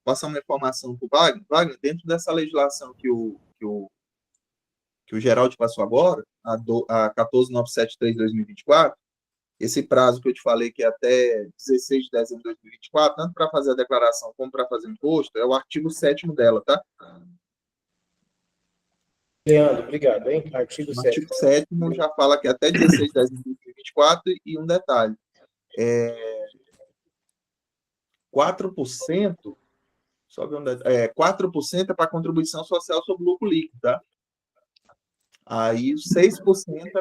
passar uma informação para o Wagner. Wagner, dentro dessa legislação que o Geraldo passou agora, a 14973/2024, esse prazo que eu te falei, que é até 16 de dezembro de 2024, tanto para fazer a declaração como para fazer o imposto, é o artigo 7º dela, tá? Leandro, obrigado, hein? Artigo 7º. O artigo 7º já fala que é até 16 de dezembro de 2024, e um detalhe, 4%, só ver 4% é para contribuição social sobre o lucro líquido, tá? Aí 6%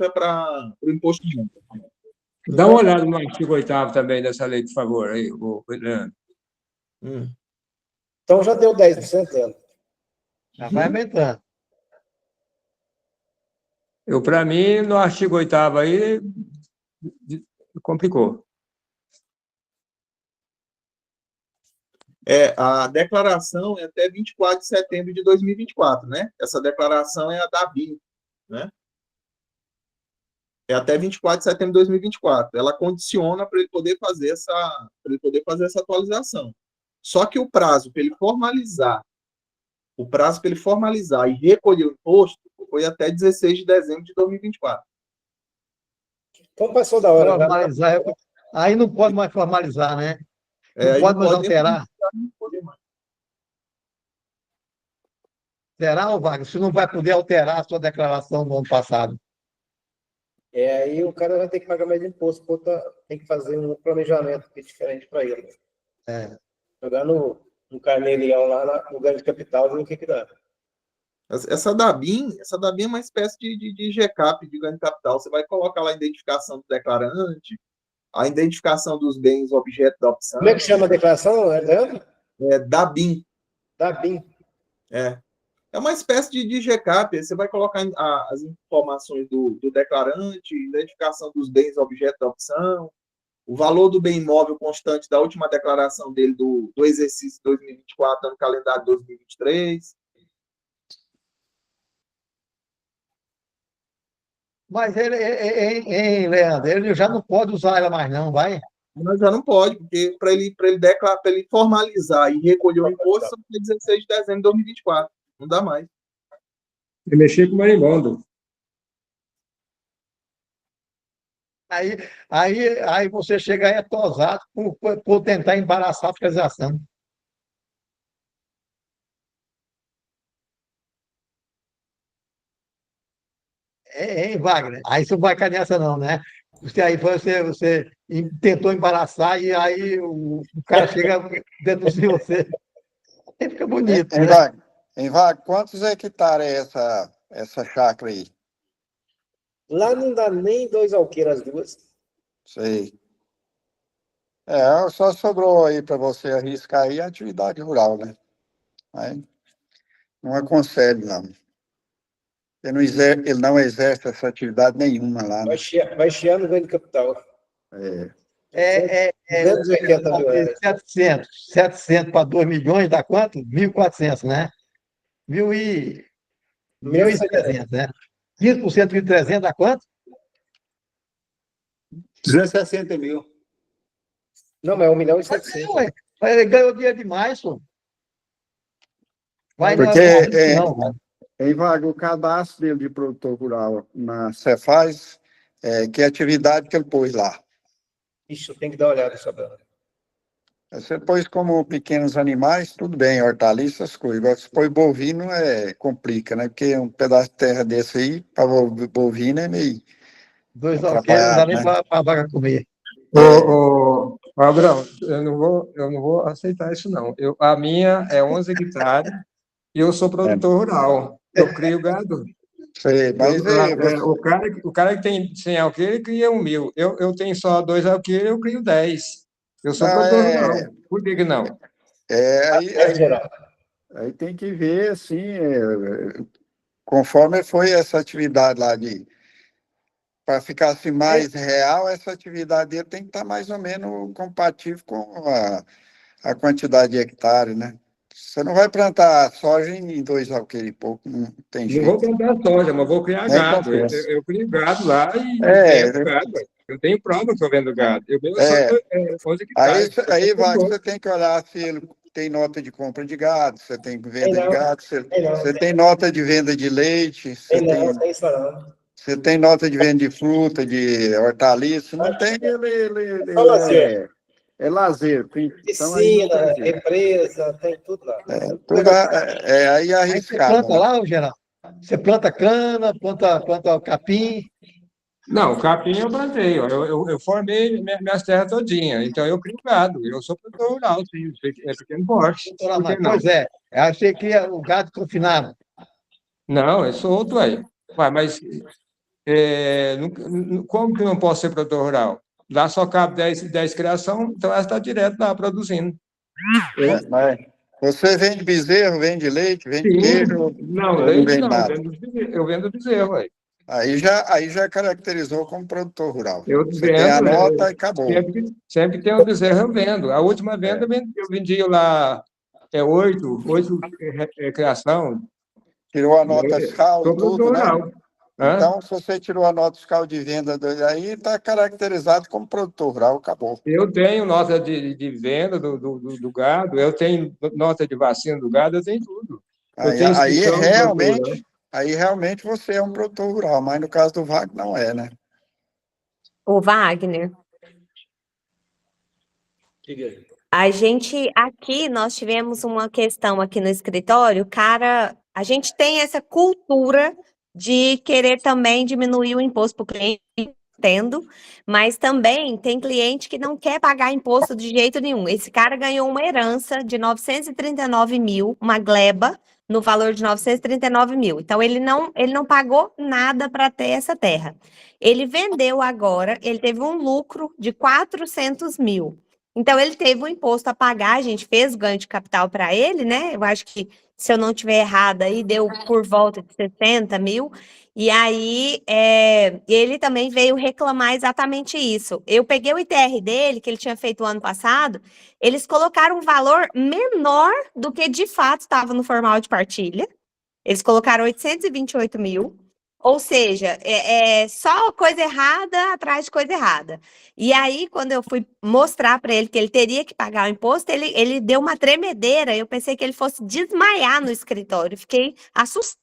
é para o imposto de renda. Dá uma olhada no artigo 8º também dessa lei, por favor, aí, Leandro. Hum. Então já deu 10% dela. Já vai aumentando. Para mim, no artigo 8º aí, complicou. A declaração é até 24 de setembro de 2024, né? Essa declaração é a da BIM, né? É até 24 de setembro de 2024. Ela condiciona para ele poder fazer essa atualização. Só que o prazo para ele formalizar e recolher o imposto foi até 16 de dezembro de 2024. Então passou da hora. Formalizar, aí não pode mais formalizar, né? Não Aí pode mais pode alterar. não poder mais. Será, ô Wagner? Você não vai poder alterar a sua declaração do ano passado. Aí o cara vai ter que pagar mais imposto, tem que fazer um planejamento diferente para ele. Jogar no Carnê-Leão lá no ganho de capital, ver o que dá. Essa da BIM é uma espécie de GCAP, de ganho de capital. Você vai colocar lá a identificação do declarante, a identificação dos bens objeto da opção. Como é que chama a declaração, Leandro? Da BIM. Da BIM. É uma espécie de GCAP. Você vai colocar as informações do declarante, identificação dos bens objeto da opção, o valor do bem imóvel constante da última declaração dele do exercício 2024, ano calendário 2023. Mas Leandro, ele já não pode usar ela mais, não, vai? Mas já não pode, porque para ele formalizar e recolher o imposto, só até 16 de dezembro de 2024. Não dá mais. E mexer com marimbondo. Aí você chega aí atosado por tentar embaraçar a fiscalização. Hein, Wagner? Aí você não vai cair nessa, não, né? Você tentou embaraçar e aí o cara chega dentro de você. Aí fica bonito, né? Wagner, quantos hectares é essa chácara aí? Lá não dá nem 2 alqueiros as duas. Sei. Só sobrou aí para você arriscar aí a atividade rural, né? Aí não aconselho, não. Ele não exerce essa atividade nenhuma lá, né? Vai chiar no ganho de capital. 280 mil reais. 700 para 2 milhões dá quanto? 1.400, né? 1.300, né? 15% de 1.300 dá quanto? 260 mil. Não, mas 1.700.000. Ele ganhou dinheiro demais, pô. Vai Porque, não, cara. Wagner, o cadastro dele de produtor rural na Cefaz, que atividade que ele pôs lá? Ixi, eu tenho que dar uma olhada sobre. Você pôs como pequenos animais, tudo bem, hortaliças, coisas. Agora, se põe bovino, complica, né? Porque um pedaço de terra desse aí, para bovino, é meio 2 alqueires não dá nem né? para a vaca comer. Abraão, eu não vou aceitar isso, não. A minha é 11 hectares e eu sou produtor rural. Eu crio gado. Sei, mas o cara que tem 100 alqueires, ele cria 1.000. Eu tenho só 2 alqueires, eu crio 10. Eu sou produtor rural. Por que não? Aí tem que ver, assim, conforme foi essa atividade lá para ficar assim, mais real, essa atividade dele tem que estar mais ou menos compatível com a quantidade de hectare, né? Você não vai plantar soja em 2 alqueires e pouco, não tem jeito. Não vou plantar soja, mas vou criar gado. Eu crio gado lá e vendo gado. Eu tenho prova que eu vendo gado. Eu vendo só 11 hectares. Aí você tem que olhar se ele tem nota de compra de gado, você tem venda de gado, você tem nota de venda de leite, você tem nota de venda de fruta, de hortaliça, não tem, é lazer. Piscina, empresa, tem tudo lá. Aí arriscado. Você planta lá, Geraldo? Você planta cana, planta capim? Não, capim eu plantei. Eu formei minhas terras todinhas. Então eu crio gado. Eu sou produtor rural, sim. É pequeno porte. Pois é. Você cria o gado confinado. Não, é solto aí. Mas como que não posso ser produtor rural? Lá só cabe 10 criação, então ela está direto lá produzindo. Mas você vende bezerro, vende leite, vende Sim, queijo, não, ou não leite vende não, nada? eu vendo bezerro, aí. Aí já caracterizou como produtor rural. Eu Você tem a vendo, nota e acabou. sempre tem um bezerro, eu vendo. A última venda eu vendi lá 8 criação. Tirou a nota fiscal e Sou tudo, produtor né? rural. Hã? Então, se você tirou a nota fiscal de venda, aí está caracterizado como produtor rural, acabou. Eu tenho nota de venda do gado, eu tenho nota de vacina do gado, eu tenho tudo. Eu Aí, tenho aí inscrição no produtor rural. realmente, aí realmente você é um produtor rural, mas no caso do Wagner não é, né? Ô, Wagner, Diga aí. a gente aqui, nós tivemos uma questão aqui no escritório, cara, a gente tem essa cultura de querer também diminuir o imposto para o cliente, entendo, mas também tem cliente que não quer pagar imposto de jeito nenhum. Esse cara ganhou uma herança de 939 mil, uma gleba, no valor de 939 mil. Então, ele não pagou nada para ter essa terra. Ele vendeu agora, ele teve um lucro de 400 mil. Então, ele teve um imposto a pagar, a gente fez ganho de capital para ele, né? Eu acho que, se eu não estiver errada, aí deu por volta de 60 mil. E aí, ele também veio reclamar exatamente isso. Eu peguei o ITR dele, que ele tinha feito o ano passado, eles colocaram um valor menor do que de fato estava no formal de partilha. Eles colocaram 828 mil. Ou seja, é só coisa errada atrás de coisa errada. E aí, quando eu fui mostrar para ele que ele teria que pagar o imposto, ele deu uma tremedeira. Eu pensei que ele fosse desmaiar no escritório. Fiquei assustada.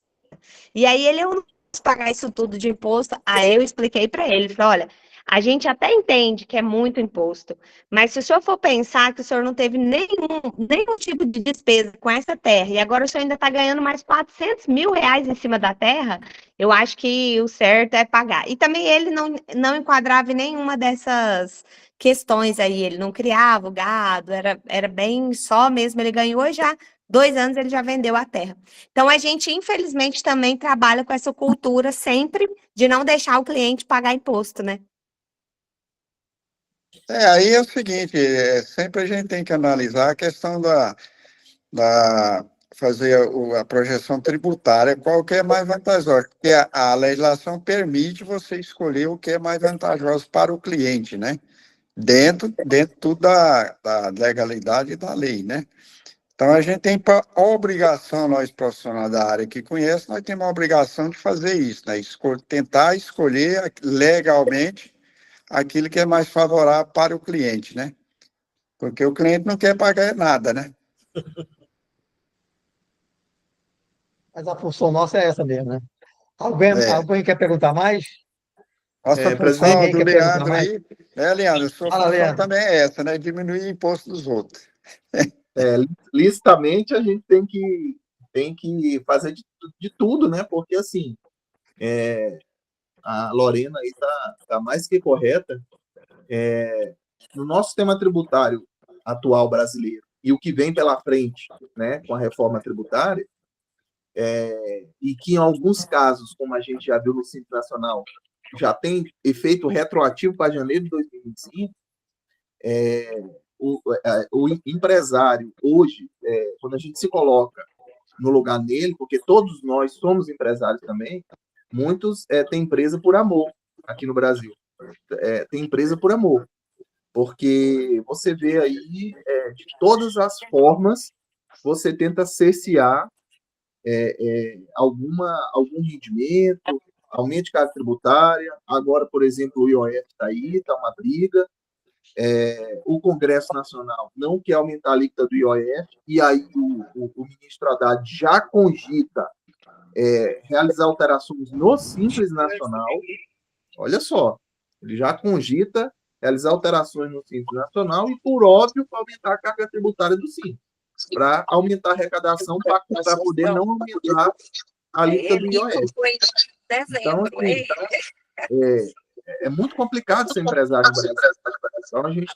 E aí eu não posso pagar isso tudo de imposto. Aí eu expliquei para ele, falei, olha, a gente até entende que é muito imposto, mas se o senhor for pensar que o senhor não teve nenhum tipo de despesa com essa terra, e agora o senhor ainda está ganhando mais 400 mil reais em cima da terra, eu acho que o certo é pagar. E também ele não enquadrava em nenhuma dessas questões aí, ele não criava o gado, era bem só mesmo, ele ganhou já 2 anos, ele já vendeu a terra. Então, a gente, infelizmente, também trabalha com essa cultura sempre de não deixar o cliente pagar imposto, né? Aí é o seguinte, sempre a gente tem que analisar a questão da fazer a projeção tributária, qual que é mais vantajoso, porque a legislação permite você escolher o que é mais vantajoso para o cliente, né? Dentro tudo da legalidade e da lei, né? Então, a gente tem obrigação, nós profissionais da área que conhecem, nós temos a obrigação de fazer isso, né? Tentar escolher legalmente aquilo que é mais favorável para o cliente, né? Porque o cliente não quer pagar nada, né? Mas a função nossa é essa mesmo, né? Alguém quer perguntar mais? Nossa Alguém função aí do quer perguntar Leandro mais? aí, né, Leandro? Sua Fala, função Leandro. também é essa, né? Diminuir o imposto dos outros. Licitamente a gente tem que fazer de tudo, né? Porque assim, a Lorena aí tá mais que correta. No nosso sistema tributário atual brasileiro e o que vem pela frente, né, com a reforma tributária, e que em alguns casos, como a gente já viu no Simples Nacional, já tem efeito retroativo para janeiro de 2025, o empresário hoje, quando a gente se coloca no lugar dele, porque todos nós somos empresários também, muitos têm empresa por amor aqui no Brasil. Tem empresa por amor. Porque você vê aí, de todas as formas, você tenta cercear algum rendimento, aumento de carga tributária. Agora, por exemplo, o IOF está aí, está uma briga. O Congresso Nacional não quer aumentar a alíquota do IOF, e aí o ministro Haddad já cogita realizar alterações no Simples Nacional. Olha só, ele já cogita realizar alterações no Simples Nacional e, por óbvio, para aumentar a carga tributária do Simples, para aumentar a arrecadação, para poder não aumentar a alíquota do IOF. Então, assim, é muito complicado ser empresário no Brasil. Então, a gente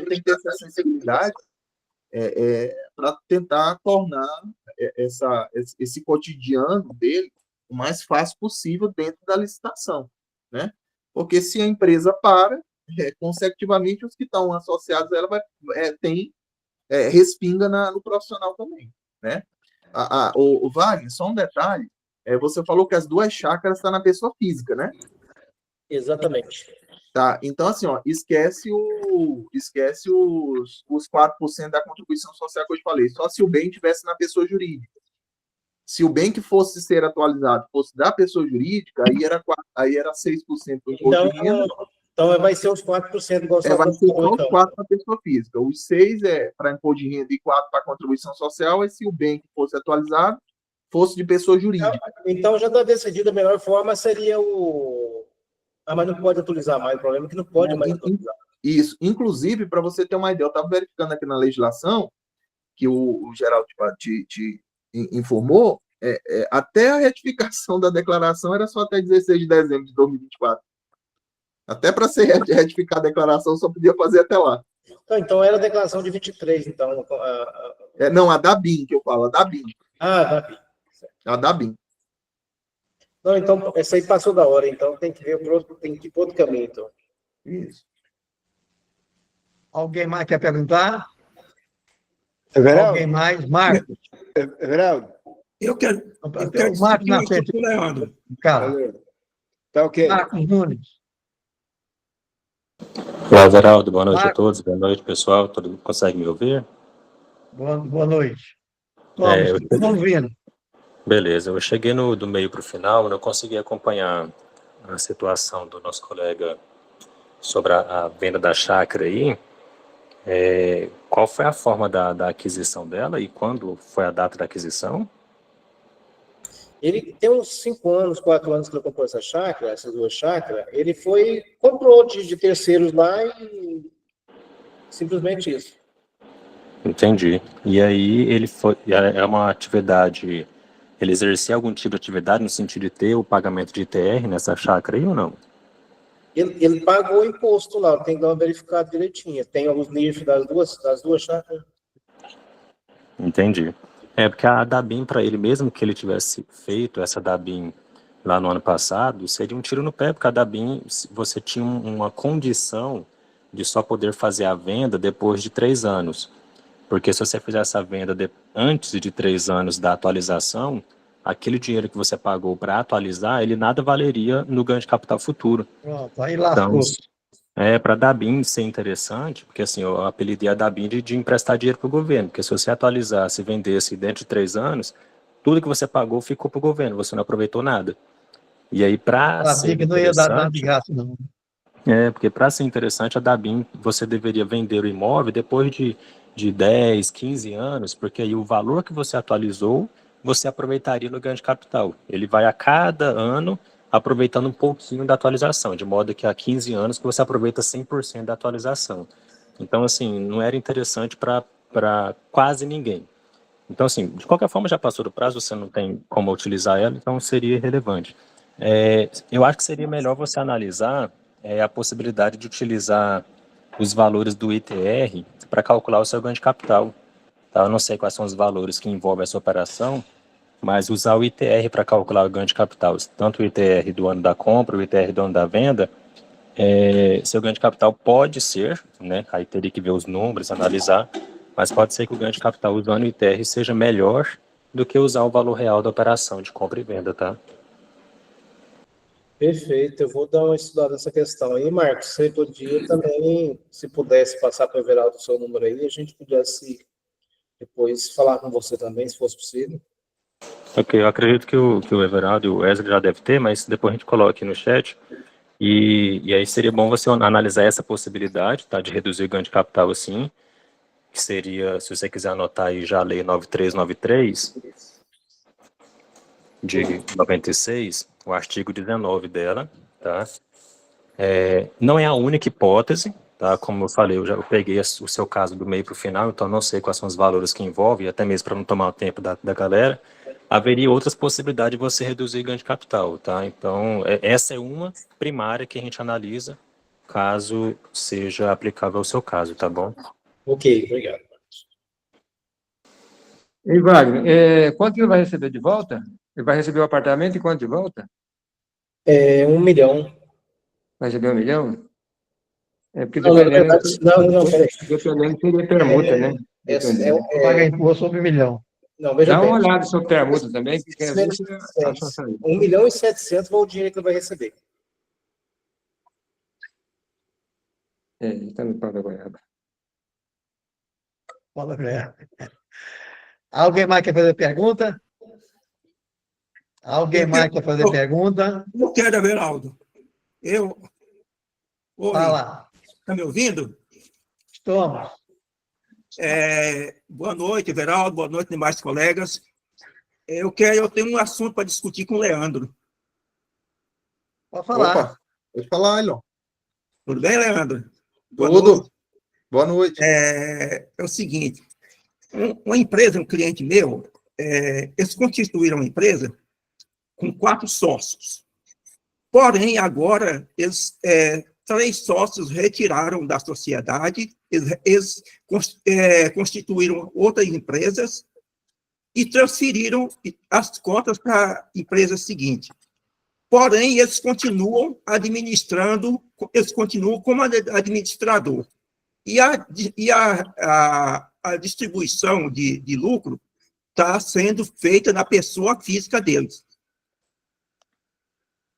tem que ter essa sensibilidade para tentar tornar esse cotidiano dele o mais fácil possível dentro da licitação, né? Porque se a empresa para, consecutivamente os que estão associados a ela tem respinga no profissional também, né? O Wagner, só um detalhe, você falou que as 2 chácaras estão na pessoa física, né? Exatamente. Tá, então assim, ó, esquece os 4% da contribuição social que eu te falei, só se o bem estivesse na pessoa jurídica. Se o bem que fosse ser atualizado fosse da pessoa jurídica, aí era 6% do imposto de renda. Então vai ser os 4%, igual você Vai ser só os então. 4% para a pessoa física. Os 6% para imposto de renda e 4% para contribuição social, e se o bem que fosse atualizado fosse de pessoa jurídica. Então já está decidido, a melhor forma seria mas não pode atualizar mais, o problema é que não pode mais atualizar. Isso. Inclusive, para você ter uma ideia, eu estava verificando aqui na legislação, que o Geraldo te informou, até a retificação da declaração era só até 16 de dezembro de 2024. Até para ser retificar a declaração, só podia fazer até lá. Então era a declaração de 23, então. Não, a da BIM, que eu falo, a da BIM. Da BIM. A da BIM. Não, então, essa aí passou da hora, então tem que ir para outro caminho, então. Isso. Alguém mais quer perguntar? Everaldo, Alguém mais? Marcos? Everaldo, Eu quero O Marcos na frente. Cara. tá ok. Marcos Nunes. Olá, Everaldo. Boa noite a todos. Boa noite, pessoal. Todo mundo consegue me ouvir? Boa noite. Estamos ouvindo. Beleza. Eu cheguei do meio para o final, não consegui acompanhar a situação do nosso colega sobre a venda da chácara aí. Qual foi a forma da aquisição dela e quando foi a data da aquisição? Ele tem uns 5 anos, 4 anos que ele comprou essas 2 chácaras. Ele comprou de terceiros lá e simplesmente isso. Entendi. E aí é uma atividade, ele exercia algum tipo de atividade no sentido de ter o pagamento de ITR nessa chácara aí ou não? Ele pagou o imposto lá, tem que dar uma verificada direitinho. Tem os NIF das duas chácaras. Entendi. Porque a DABIM, para ele, mesmo que ele tivesse feito essa DABIM lá no ano passado, seria um tiro no pé, porque a DABIM, você tinha uma condição de só poder fazer a venda depois de 3 anos. Porque se você fizer essa venda antes de 3 anos da atualização, aquele dinheiro que você pagou para atualizar, ele nada valeria no ganho de capital futuro. Pronto, aí lascou. Então, para a DABIM ser interessante, porque assim, eu apelidei a DABIM de emprestar dinheiro para o governo, porque se você atualizasse e vendesse dentro de 3 anos, tudo que você pagou ficou para o governo, você não aproveitou nada. E aí, para ser que não ia dar de graça, não. Porque para ser interessante, a DABIM, você deveria vender o imóvel depois de 10, 15 anos, porque aí o valor que você atualizou, você aproveitaria no ganho de capital. Ele vai a cada ano aproveitando um pouquinho da atualização, de modo que há 15 anos que você aproveita 100% da atualização. Então, assim, não era interessante para quase ninguém. Então, assim, de qualquer forma, já passou do prazo, você não tem como utilizar ela, então seria irrelevante. Eu acho que seria melhor você analisar a possibilidade de utilizar os valores do ITR para calcular o seu ganho de capital. Tá? Eu não sei quais são os valores que envolvem essa operação, mas usar o ITR para calcular o ganho de capital, tanto o ITR do ano da compra, o ITR do ano da venda, seu ganho de capital pode ser, né, aí teria que ver os números, analisar, mas pode ser que o ganho de capital usando o ITR seja melhor do que usar o valor real da operação de compra e venda, tá? Perfeito, eu vou dar uma estudada nessa questão aí, Marcos. Você podia também, se pudesse passar para o Everaldo o seu número aí, a gente pudesse depois falar com você também, se fosse possível. Ok, eu acredito que o Everaldo e o Wesley já devem ter, mas depois a gente coloca aqui no chat. E aí seria bom você analisar essa possibilidade, tá, de reduzir o ganho de capital assim, que seria, se você quiser anotar aí já a Lei 9393, de 96, o artigo 19 dela, tá? Não é a única hipótese, tá? Como eu falei, eu peguei o seu caso do meio para o final, então não sei quais são os valores que envolve, até mesmo para não tomar o tempo da galera. Haveria outras possibilidades de você reduzir o ganho de capital, tá? Então, essa é uma primária que a gente analisa, caso seja aplicável ao seu caso, tá bom? Ok, obrigado. E Wagner, quanto ele vai receber de volta? Ele vai receber o apartamento e quanto de volta? 1 milhão. Vai receber 1 milhão? Porque Não, dependendo... peraí. Dependendo seria permuta, né? Paga imposto sobre 1 milhão. Não, veja Dá bem. uma olhada sobre permuta também, porque às vezes você acha essa aí. 1.700.000 foi o dinheiro que ele vai receber. Está no pau da goiaba. Fala, Breno. Alguém mais quer fazer pergunta? Alguém mais quer fazer pergunta? Eu quero, Everaldo. Oi, Fala. está me ouvindo? Estamos. Boa noite, Everaldo. Boa noite, demais colegas. Eu tenho um assunto para discutir com o Leandro. Pode falar. Opa, pode falar, Elon. Tudo bem, Leandro? Boa Tudo. noite. Boa noite. É o seguinte, uma empresa, um cliente meu, eles constituíram uma empresa com 4 sócios. Porém, agora, 3 sócios retiraram da sociedade, eles constituíram outras empresas e transferiram as cotas para a empresa seguinte. Porém, eles continuam administrando, eles continuam como administrador. E a distribuição de lucro está sendo feita na pessoa física deles.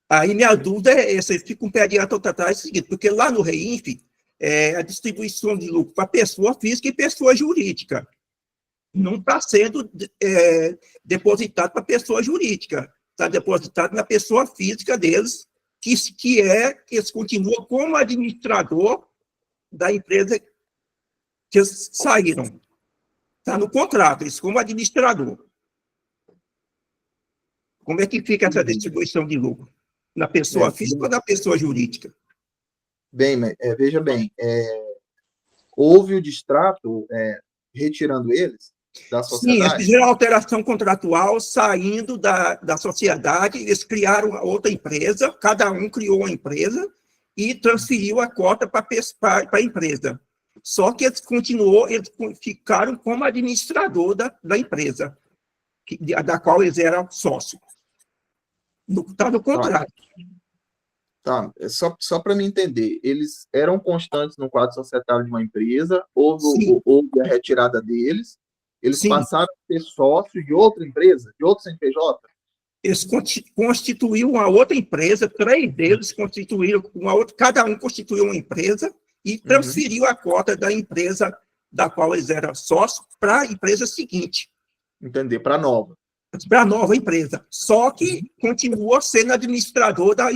Aí minha dúvida é essa, eu fico um pé adiante ou atrás, é o seguinte, porque lá no REINF, a distribuição de lucro para pessoa física e pessoa jurídica. Não está sendo depositado para pessoa jurídica, está depositado na pessoa física deles, que eles continuam como administrador da empresa que eles saíram. Está no contrato, eles como administrador. Como é que fica essa distribuição de lucro? Na pessoa física ou na pessoa jurídica? Bem, veja bem, houve o distrato retirando eles da Sim, sociedade? eles fizeram alteração contratual, saindo da sociedade, eles criaram outra empresa, cada um criou uma empresa e transferiu a cota para a empresa. Só que eles ficaram como administrador da empresa, da qual eles eram sócios. Está no contrato. Tá, só para me entender, eles eram constantes no quadro societário de uma empresa, houve a retirada deles, eles Sim. passaram a ser sócios de outra empresa, de outro CNPJ? Eles constituíram uma outra empresa, 3 deles constituíram uma outra, cada um constituiu uma empresa e transferiu a cota da empresa da qual eles eram sócios para a empresa seguinte. Entender, para a nova. Para a nova empresa. Só que continua sendo administrador da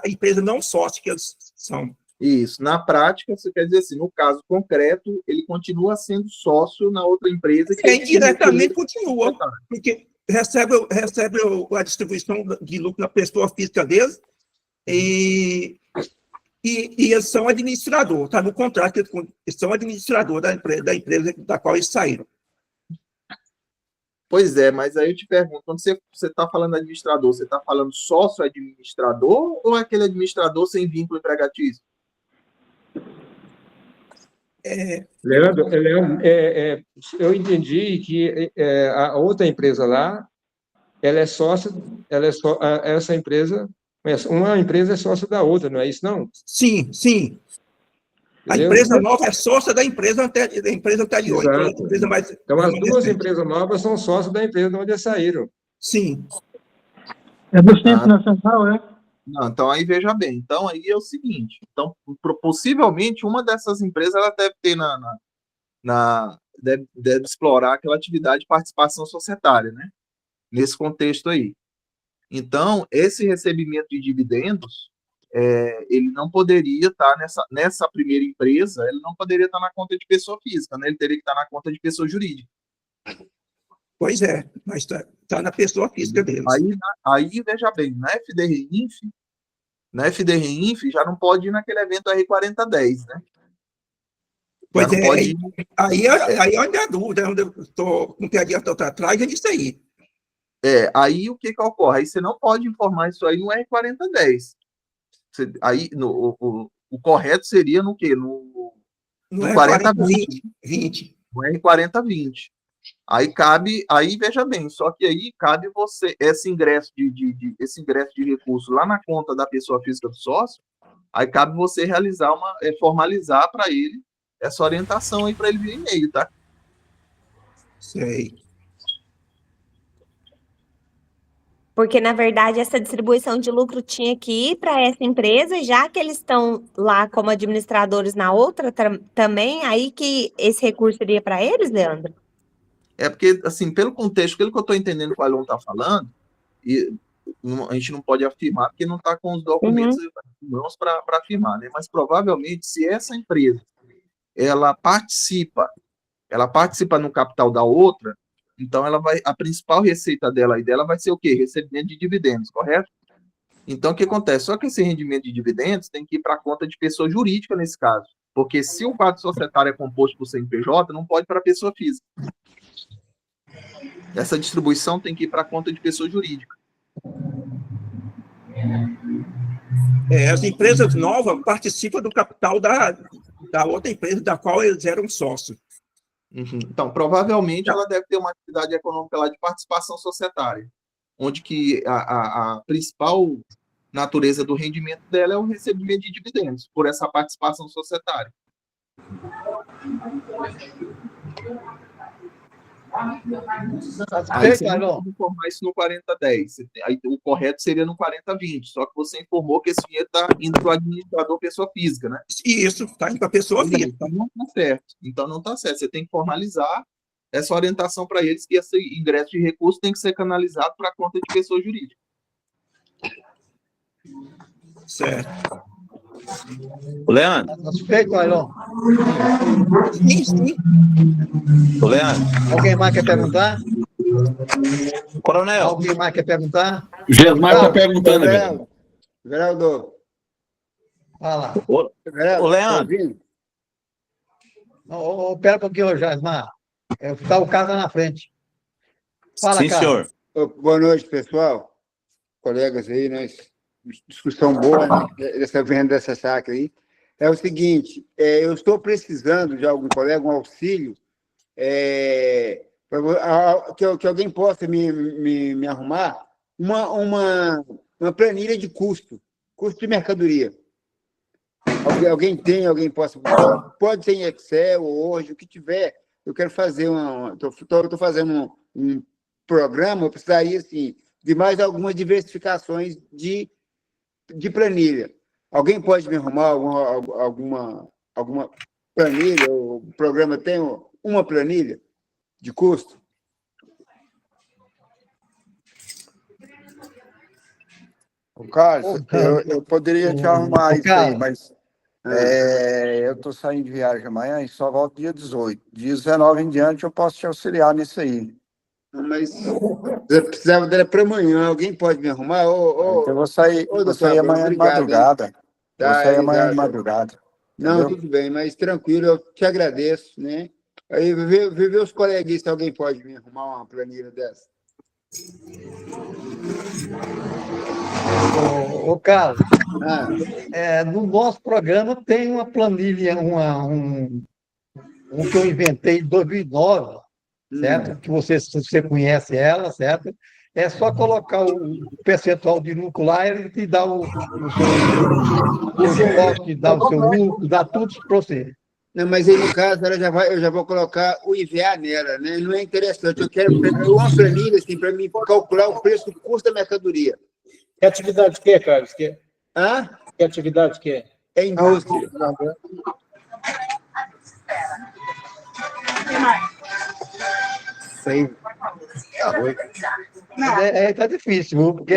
empresa não sócio que eles são. Isso. Na prática, você quer dizer assim, no caso concreto, ele continua sendo sócio na outra empresa. Que indiretamente continua, porque recebe a distribuição de lucro na pessoa física deles e eles são administrador, está no contrato, eles são administrador da empresa da qual eles saíram. Pois é, mas aí eu te pergunto, quando você está falando administrador, você está falando sócio-administrador ou é aquele administrador sem vínculo empregatício? Leandro, eu entendi que a outra empresa lá, ela é sócia, essa empresa, uma empresa é sócia da outra, não é isso, não? Sim, sim. A empresa nova é sócia da empresa anterior. Então, as 2 empresas novas são sócias da empresa de onde eles saíram. Sim. É do Centro Nacional, é? Não, então aí veja bem. Então aí é o seguinte. Então, possivelmente, uma dessas empresas ela deve ter deve explorar aquela atividade de participação societária, né? Nesse contexto aí. Então, esse recebimento de dividendos, ele não poderia estar nessa primeira empresa, ele não poderia estar na conta de pessoa física, né? Ele teria que estar na conta de pessoa jurídica. Pois é, mas está na pessoa física deles. Aí, veja bem, na FDREINF já não pode ir naquele evento R4010, né? Pois aí onde a dúvida, onde eu estou com o pé adiante ou atrás, é disso aí. Aí o que ocorre? Aí você não pode informar isso aí no R4010. Aí o correto seria no quê? No 4020. No R4020. Aí veja bem, só que aí cabe você, esse ingresso de recurso lá na conta da pessoa física do sócio, aí cabe você formalizar para ele essa orientação aí para ele via e-mail, tá? Sei. Porque, na verdade, essa distribuição de lucro tinha que ir para essa empresa, já que eles estão lá como administradores na outra também, aí que esse recurso iria para eles, Leandro? É porque, assim, pelo contexto, pelo que eu estou entendendo que o aluno está falando, e a gente não pode afirmar porque não está com os documentos em mãos para afirmar, né? Mas provavelmente, se essa empresa ela participa no capital da outra, então a principal receita dela vai ser o quê? Recebimento de dividendos, correto? Então, o que acontece? Só que esse rendimento de dividendos tem que ir para a conta de pessoa jurídica nesse caso. Porque se o quadro societário é composto por CNPJ, não pode para a pessoa física. Essa distribuição tem que ir para a conta de pessoa jurídica. As empresas novas participam do capital da outra empresa da qual eles eram sócios. Uhum. Então, provavelmente, ela deve ter uma atividade econômica lá de participação societária, onde que a principal natureza do rendimento dela é o recebimento de dividendos por essa participação societária. Aí você não pode informar isso no 4010. Aí, o correto seria no 4020, só que você informou que esse dinheiro está indo para o administrador pessoa física, né? Isso, está indo para a pessoa física. Então não está certo. Então não está certo. Você tem que formalizar essa orientação para eles que esse ingresso de recurso tem que ser canalizado para a conta de pessoa jurídica. Certo. O Leandro. Suspeito, Ailon. Sim. O Leandro. Alguém mais quer perguntar? Coronel. Alguém mais quer perguntar? Gesmar está perguntando, Geraldo. Geraldo. Fala. O Leandro. Pera um pouquinho, Jasmar. Está o Casa na frente. Fala, Sim, cara. senhor. Boa noite, pessoal. Colegas aí, né? Discussão boa, né? Dessa venda dessa chácara aí. É o seguinte, eu estou precisando de algum colega, um auxílio, que alguém possa me arrumar uma planilha de custo de mercadoria. Alguém possa... Pode ser em Excel ou Word, o que tiver. Eu quero fazer estou fazendo um programa, eu precisaria, assim, de mais algumas diversificações de planilha. Alguém pode me arrumar alguma planilha? O programa tem uma planilha de custo? Carlos, eu poderia te arrumar isso aí, mas eu estou saindo de viagem amanhã e só volto dia 18. Dia 19 em diante eu posso te auxiliar nisso aí. Mas eu precisava dela para amanhã. Alguém pode me arrumar? Então eu vou sair amanhã de madrugada. Vou sair amanhã de madrugada. Não, tudo bem, mas tranquilo, eu te agradeço, né? Aí vê os coleguinhas se alguém pode me arrumar uma planilha dessa. Ô Carlos, no nosso programa tem uma planilha, um que eu inventei em 2009, certo? Que você conhece ela, certo? É só colocar o percentual de lucro lá, ele te dá o seu imposto, dá o seu lucro, dá tudo para você. Não, mas aí, no caso, eu já vou colocar o IVA nela, né? Não é interessante. Eu quero uma planilha assim, para mim calcular o preço do custo da mercadoria. Que atividade que é, Carlos? Que atividade que é? É indústria. Sei. Tá difícil, viu? Porque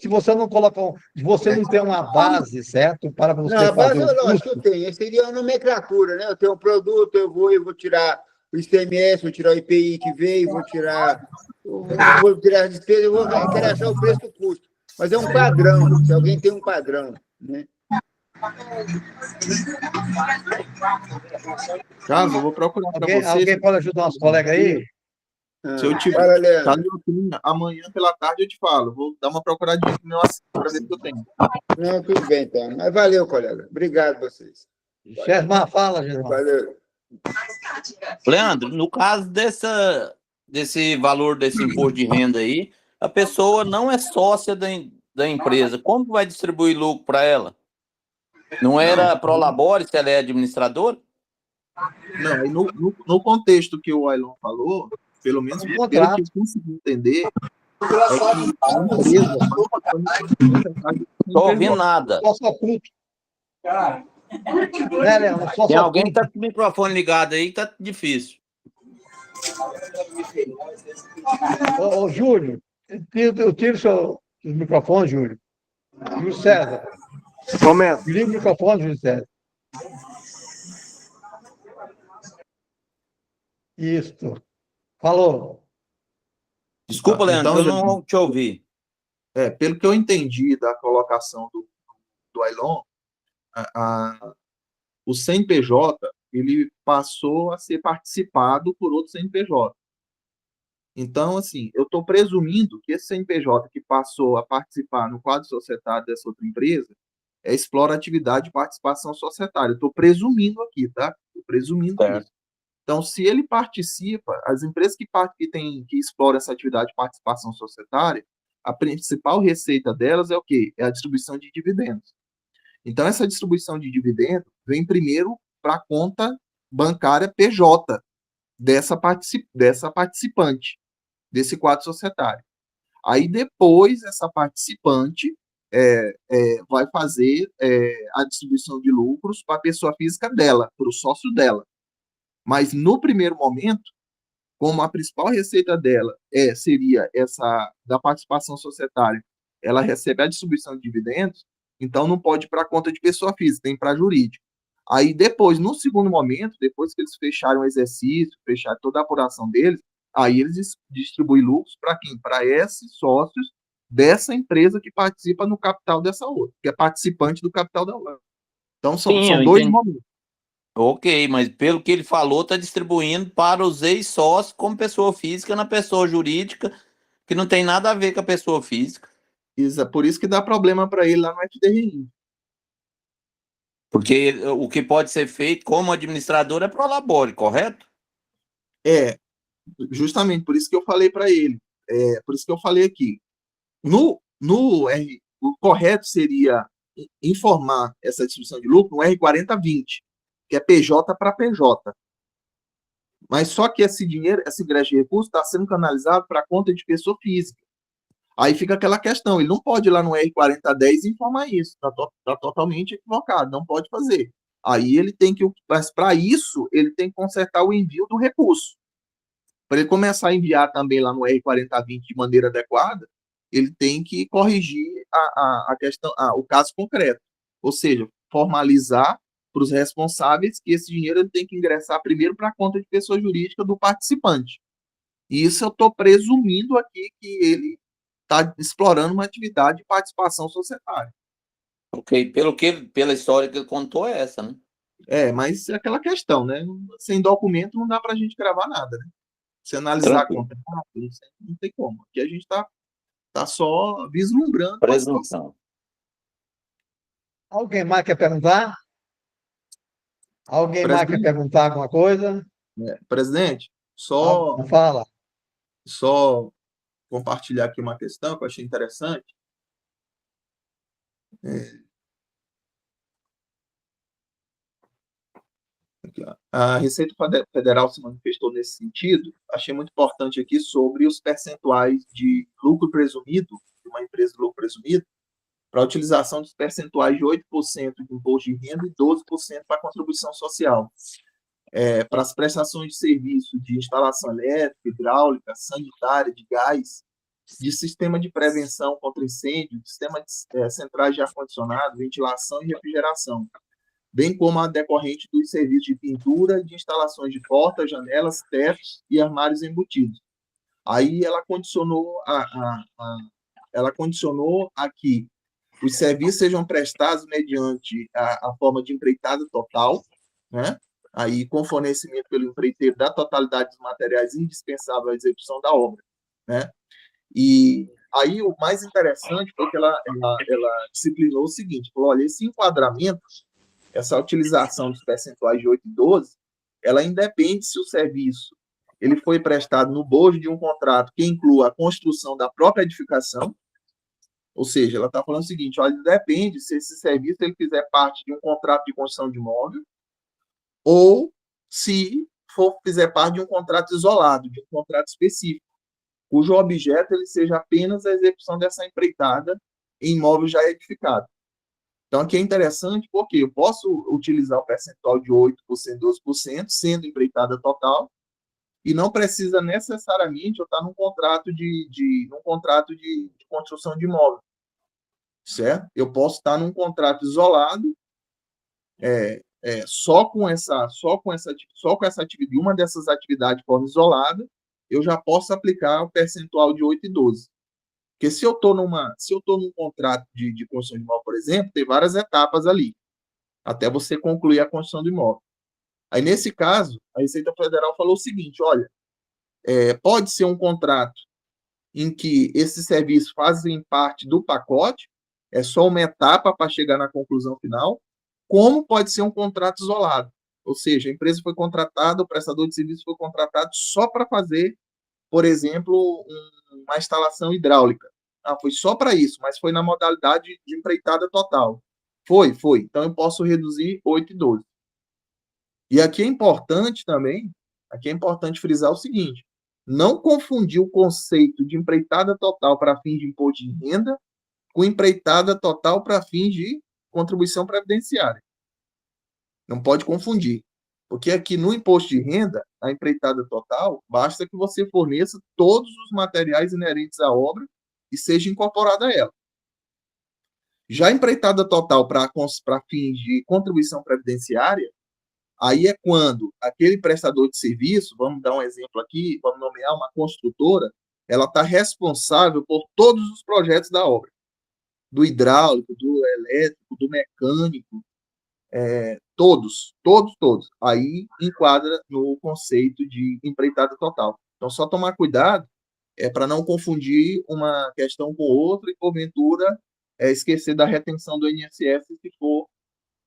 se você não coloca, se você não tem uma base, certo? Para você não, a base fazer eu acho que eu tenho. Seria uma nomenclatura, né? Eu tenho um produto, eu vou tirar o ICMS, vou tirar o IPI que veio, vou tirar as despesas, eu quero achar o preço do custo. Mas é um padrão, se alguém tem um padrão, né? Carlos, eu vou procurar para você. Alguém pode ajudar nosso colega aí? Se eu tiver, amanhã pela tarde eu te falo. Vou dar uma procuradinha no meu assento para ver se eu tenho. Não, tudo bem, então. Mas valeu, colega. Obrigado a vocês. Germar, fala, Germar. Valeu. Leandro, no caso desse valor desse imposto de renda aí, a pessoa não é sócia da empresa. Como vai distribuir lucro para ela? Não era Prolabore se ela é administradora? Não, aí no contexto que o Ailon falou, pelo menos Um pelo que eu contrato. consegui entender, é que a empresa Não tô ouvindo nada. Só oculto. Né, Leandro? Só Tem alguém que oculto. tá com o microfone ligado aí que tá difícil. Ô, Júlio, eu tiro o microfone, Júlio. Júlio César. Começa. Liga o microfone, Júlio César. Isso. Falou. Desculpa, Leandro, Então, eu não te ouvi. pelo que eu entendi da colocação do Ailon, o CNPJ ele passou a ser participado por outro CNPJ. Então, assim, eu estou presumindo que esse CNPJ que passou a participar no quadro societário dessa outra empresa explora atividade de participação societária. Eu estou presumindo aqui, tá? Estou presumindo isso. Então, se ele participa, as empresas que exploram essa atividade de participação societária, a principal receita delas é o quê? É a distribuição de dividendos. Então, essa distribuição de dividendos vem primeiro para a conta bancária PJ dessa participante, desse quadro societário. Aí, depois, essa participante vai fazer a distribuição de lucros para a pessoa física dela, para o sócio dela. Mas, no primeiro momento, como a principal receita dela seria essa da participação societária, ela recebe a distribuição de dividendos, então não pode ir para a conta de pessoa física, tem para jurídica. Aí depois, no segundo momento, depois que eles fecharam o exercício, fecharam toda a apuração deles, aí eles distribuem lucros para quem? Para esses sócios dessa empresa que participa no capital dessa outra, que é participante do capital da outra. Então são dois momentos. Ok, mas pelo que ele falou, está distribuindo para os ex-sócios como pessoa física na pessoa jurídica, que não tem nada a ver com a pessoa física. Por isso que dá problema para ele lá no FDRI. Porque o que pode ser feito como administrador é pro labore, correto? Justamente por isso que eu falei para ele. Por isso que eu falei aqui. O correto seria informar essa distribuição de lucro no R4020, que é PJ para PJ. Mas só que esse dinheiro, esse ingresso de recursos está sendo canalizado para a conta de pessoa física. Aí fica aquela questão, ele não pode ir lá no R4010 e informar isso, está totalmente equivocado, não pode fazer. Aí ele tem que, mas para isso, ele tem que consertar o envio do recurso. Para ele começar a enviar também lá no R4020 de maneira adequada, ele tem que corrigir a questão, o caso concreto. Ou seja, formalizar para os responsáveis que esse dinheiro ele tem que ingressar primeiro para a conta de pessoa jurídica do participante. E isso eu estou presumindo aqui que ele está explorando uma atividade de participação societária. Ok, pela história que ele contou é essa, né? Mas é aquela questão, né? Sem documento não dá para a gente gravar nada, né? Se analisar a conta, não tem como. Aqui a gente está só vislumbrando a situação. Alguém mais quer perguntar? Alguém mais quer perguntar alguma coisa? Presidente, só compartilhar aqui uma questão que eu achei interessante. A Receita Federal se manifestou nesse sentido. Achei muito importante aqui sobre os percentuais de lucro presumido, de uma empresa de lucro presumido, para a utilização dos percentuais de 8% de imposto de renda e 12% para a contribuição social. Para as prestações de serviço de instalação elétrica, hidráulica, sanitária, de gás, de sistema de prevenção contra incêndio, sistema de centrais de ar-condicionado, ventilação e refrigeração, bem como a decorrente dos serviços de pintura e de instalações de portas, janelas, tetos e armários embutidos. Aí ela condicionou a que os serviços sejam prestados mediante a forma de empreitada total, né? Aí com fornecimento pelo empreiteiro da totalidade dos materiais indispensáveis à execução da obra, né? E aí o mais interessante foi que ela disciplinou o seguinte, falou, olha, esse enquadramento, essa utilização dos percentuais de 8 e 12, ela independe se o serviço ele foi prestado no bojo de um contrato que inclua a construção da própria edificação, ou seja, ela está falando o seguinte, olha, depende se esse serviço ele fizer parte de um contrato de construção de imóvel ou se fizer parte de um contrato isolado, de um contrato específico, cujo objeto ele seja apenas a execução dessa empreitada em imóvel já edificado. Então, aqui é interessante porque eu posso utilizar o percentual de 8%, 12%, sendo empreitada total, e não precisa necessariamente eu estar num contrato de construção de imóvel, certo? Eu posso estar num contrato isolado, só com essa atividade, uma dessas atividades de forma isolada, eu já posso aplicar o percentual de 8 e 12. Porque se eu estou num contrato de construção de imóvel, por exemplo, tem várias etapas ali, até você concluir a construção do imóvel. Aí, nesse caso, a Receita Federal falou o seguinte: olha, pode ser um contrato em que esses serviços fazem parte do pacote, é só uma etapa para chegar na conclusão final, como pode ser um contrato isolado. Ou seja, a empresa foi contratada, o prestador de serviço foi contratado só para fazer, por exemplo, uma instalação hidráulica. Foi só para isso, mas foi na modalidade de empreitada total. Foi. Então, eu posso reduzir 8 e 12. E aqui é importante frisar o seguinte: não confundir o conceito de empreitada total para fins de imposto de renda com empreitada total para fins de contribuição previdenciária. Não pode confundir. Porque aqui no imposto de renda, a empreitada total, basta que você forneça todos os materiais inerentes à obra e seja incorporada a ela. Já a empreitada total para fins de contribuição previdenciária, aí é quando aquele prestador de serviço, vamos dar um exemplo aqui, vamos nomear uma construtora, ela está responsável por todos os projetos da obra, do hidráulico, do elétrico, do mecânico, todos. Aí enquadra no conceito de empreitada total. Então, só tomar cuidado para não confundir uma questão com outra e, porventura, esquecer da retenção do INSS se for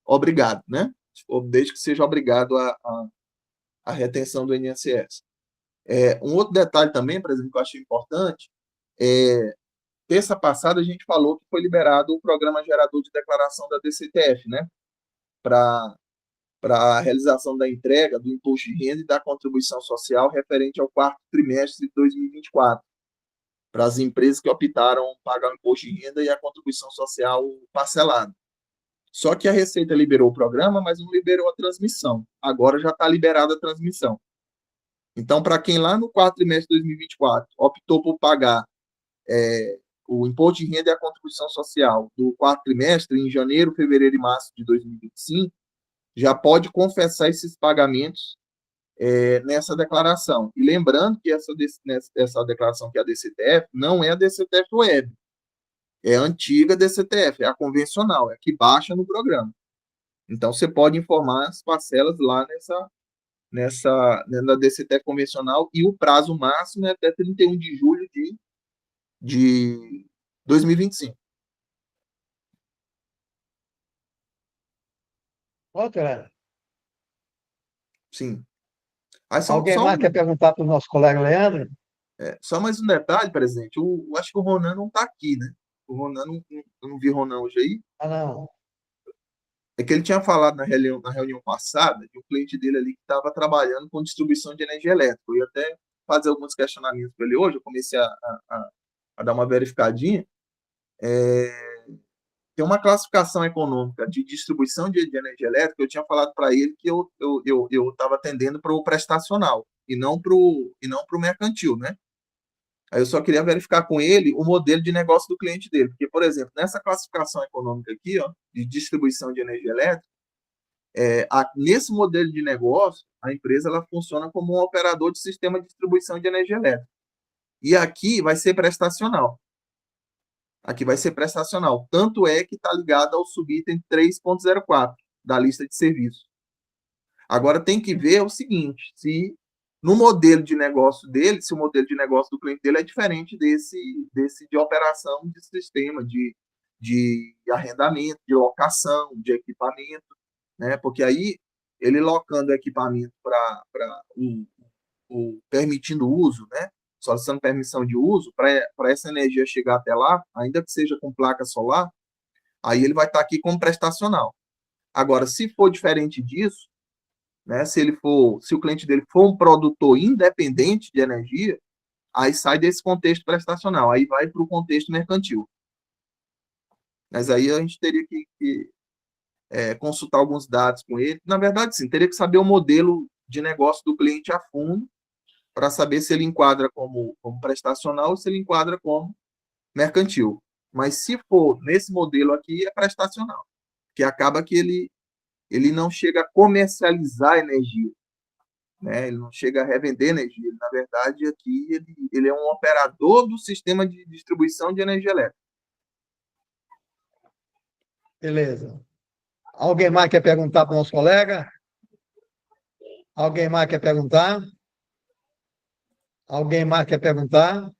obrigado, né? Desde que seja obrigado a retenção do INSS. Um outro detalhe também, por exemplo, que eu achei importante, terça passada a gente falou que foi liberado o programa gerador de declaração da DCTF, né? Para a realização da entrega do imposto de renda e da contribuição social referente ao quarto trimestre de 2024, para as empresas que optaram pagar o imposto de renda e a contribuição social parcelada. Só que a Receita liberou o programa, mas não liberou a transmissão. Agora já está liberada a transmissão. Então, para quem lá no quarto trimestre de 2024 optou por pagar o imposto de renda e a contribuição social do quarto trimestre, em janeiro, fevereiro e março de 2025, já pode confessar esses pagamentos nessa declaração. E lembrando que essa declaração que é a DCTF não é a DCTF Web, é a antiga DCTF, é a convencional, é a que baixa no programa. Então, você pode informar as parcelas lá na DCTF convencional, e o prazo máximo é até 31 de julho de 2025. Outra. Sim. Aí Alguém mais quer perguntar para o nosso colega Leandro? Só mais um detalhe, presidente. Eu acho que o Ronan não está aqui, né? O Ronan, eu não vi o Ronan hoje aí. Não. É que ele tinha falado na reunião passada de um cliente dele ali que estava trabalhando com distribuição de energia elétrica. Eu ia até fazer alguns questionamentos para ele hoje. Eu comecei a dar uma verificadinha. Tem uma classificação econômica de distribuição de energia elétrica. Eu tinha falado para ele que eu estava atendendo para o prestacional e não para o mercantil, né? Aí eu só queria verificar com ele o modelo de negócio do cliente dele. Porque, por exemplo, nessa classificação econômica aqui, de distribuição de energia elétrica, nesse modelo de negócio, a empresa ela funciona como um operador de sistema de distribuição de energia elétrica. E aqui vai ser prestacional. Tanto é que está ligado ao subitem 3.04 da lista de serviços. Agora tem que ver o seguinte: se no modelo de negócio dele, se o modelo de negócio do cliente dele é diferente desse de operação de sistema, de arrendamento, de locação, de equipamento, né? Porque aí ele locando equipamento para permitindo o uso, né? Solicitando permissão de uso, para essa energia chegar até lá, ainda que seja com placa solar, aí ele vai estar aqui como prestacional. Agora, se for diferente disso, né? Se o cliente dele for um produtor independente de energia, aí sai desse contexto prestacional, aí vai para o contexto mercantil. Mas aí a gente teria que consultar alguns dados com ele. Na verdade, sim, teria que saber o modelo de negócio do cliente a fundo para saber se ele enquadra como prestacional ou se ele enquadra como mercantil. Mas se for nesse modelo aqui, é prestacional, que acaba que ele não chega a comercializar energia, né? Ele não chega a revender energia. Na verdade, aqui ele é um operador do sistema de distribuição de energia elétrica. Beleza. Alguém mais quer perguntar para o nosso colega? Alguém mais quer perguntar? Alguém mais quer perguntar?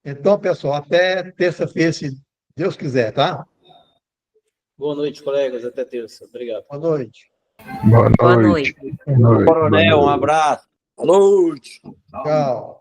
Então, pessoal, até terça-feira, se Deus quiser, tá? Boa noite, colegas. Até terça. Obrigado. Boa noite. Boa Boa noite. noite. Coronel, um abraço. Boa noite. Tchau.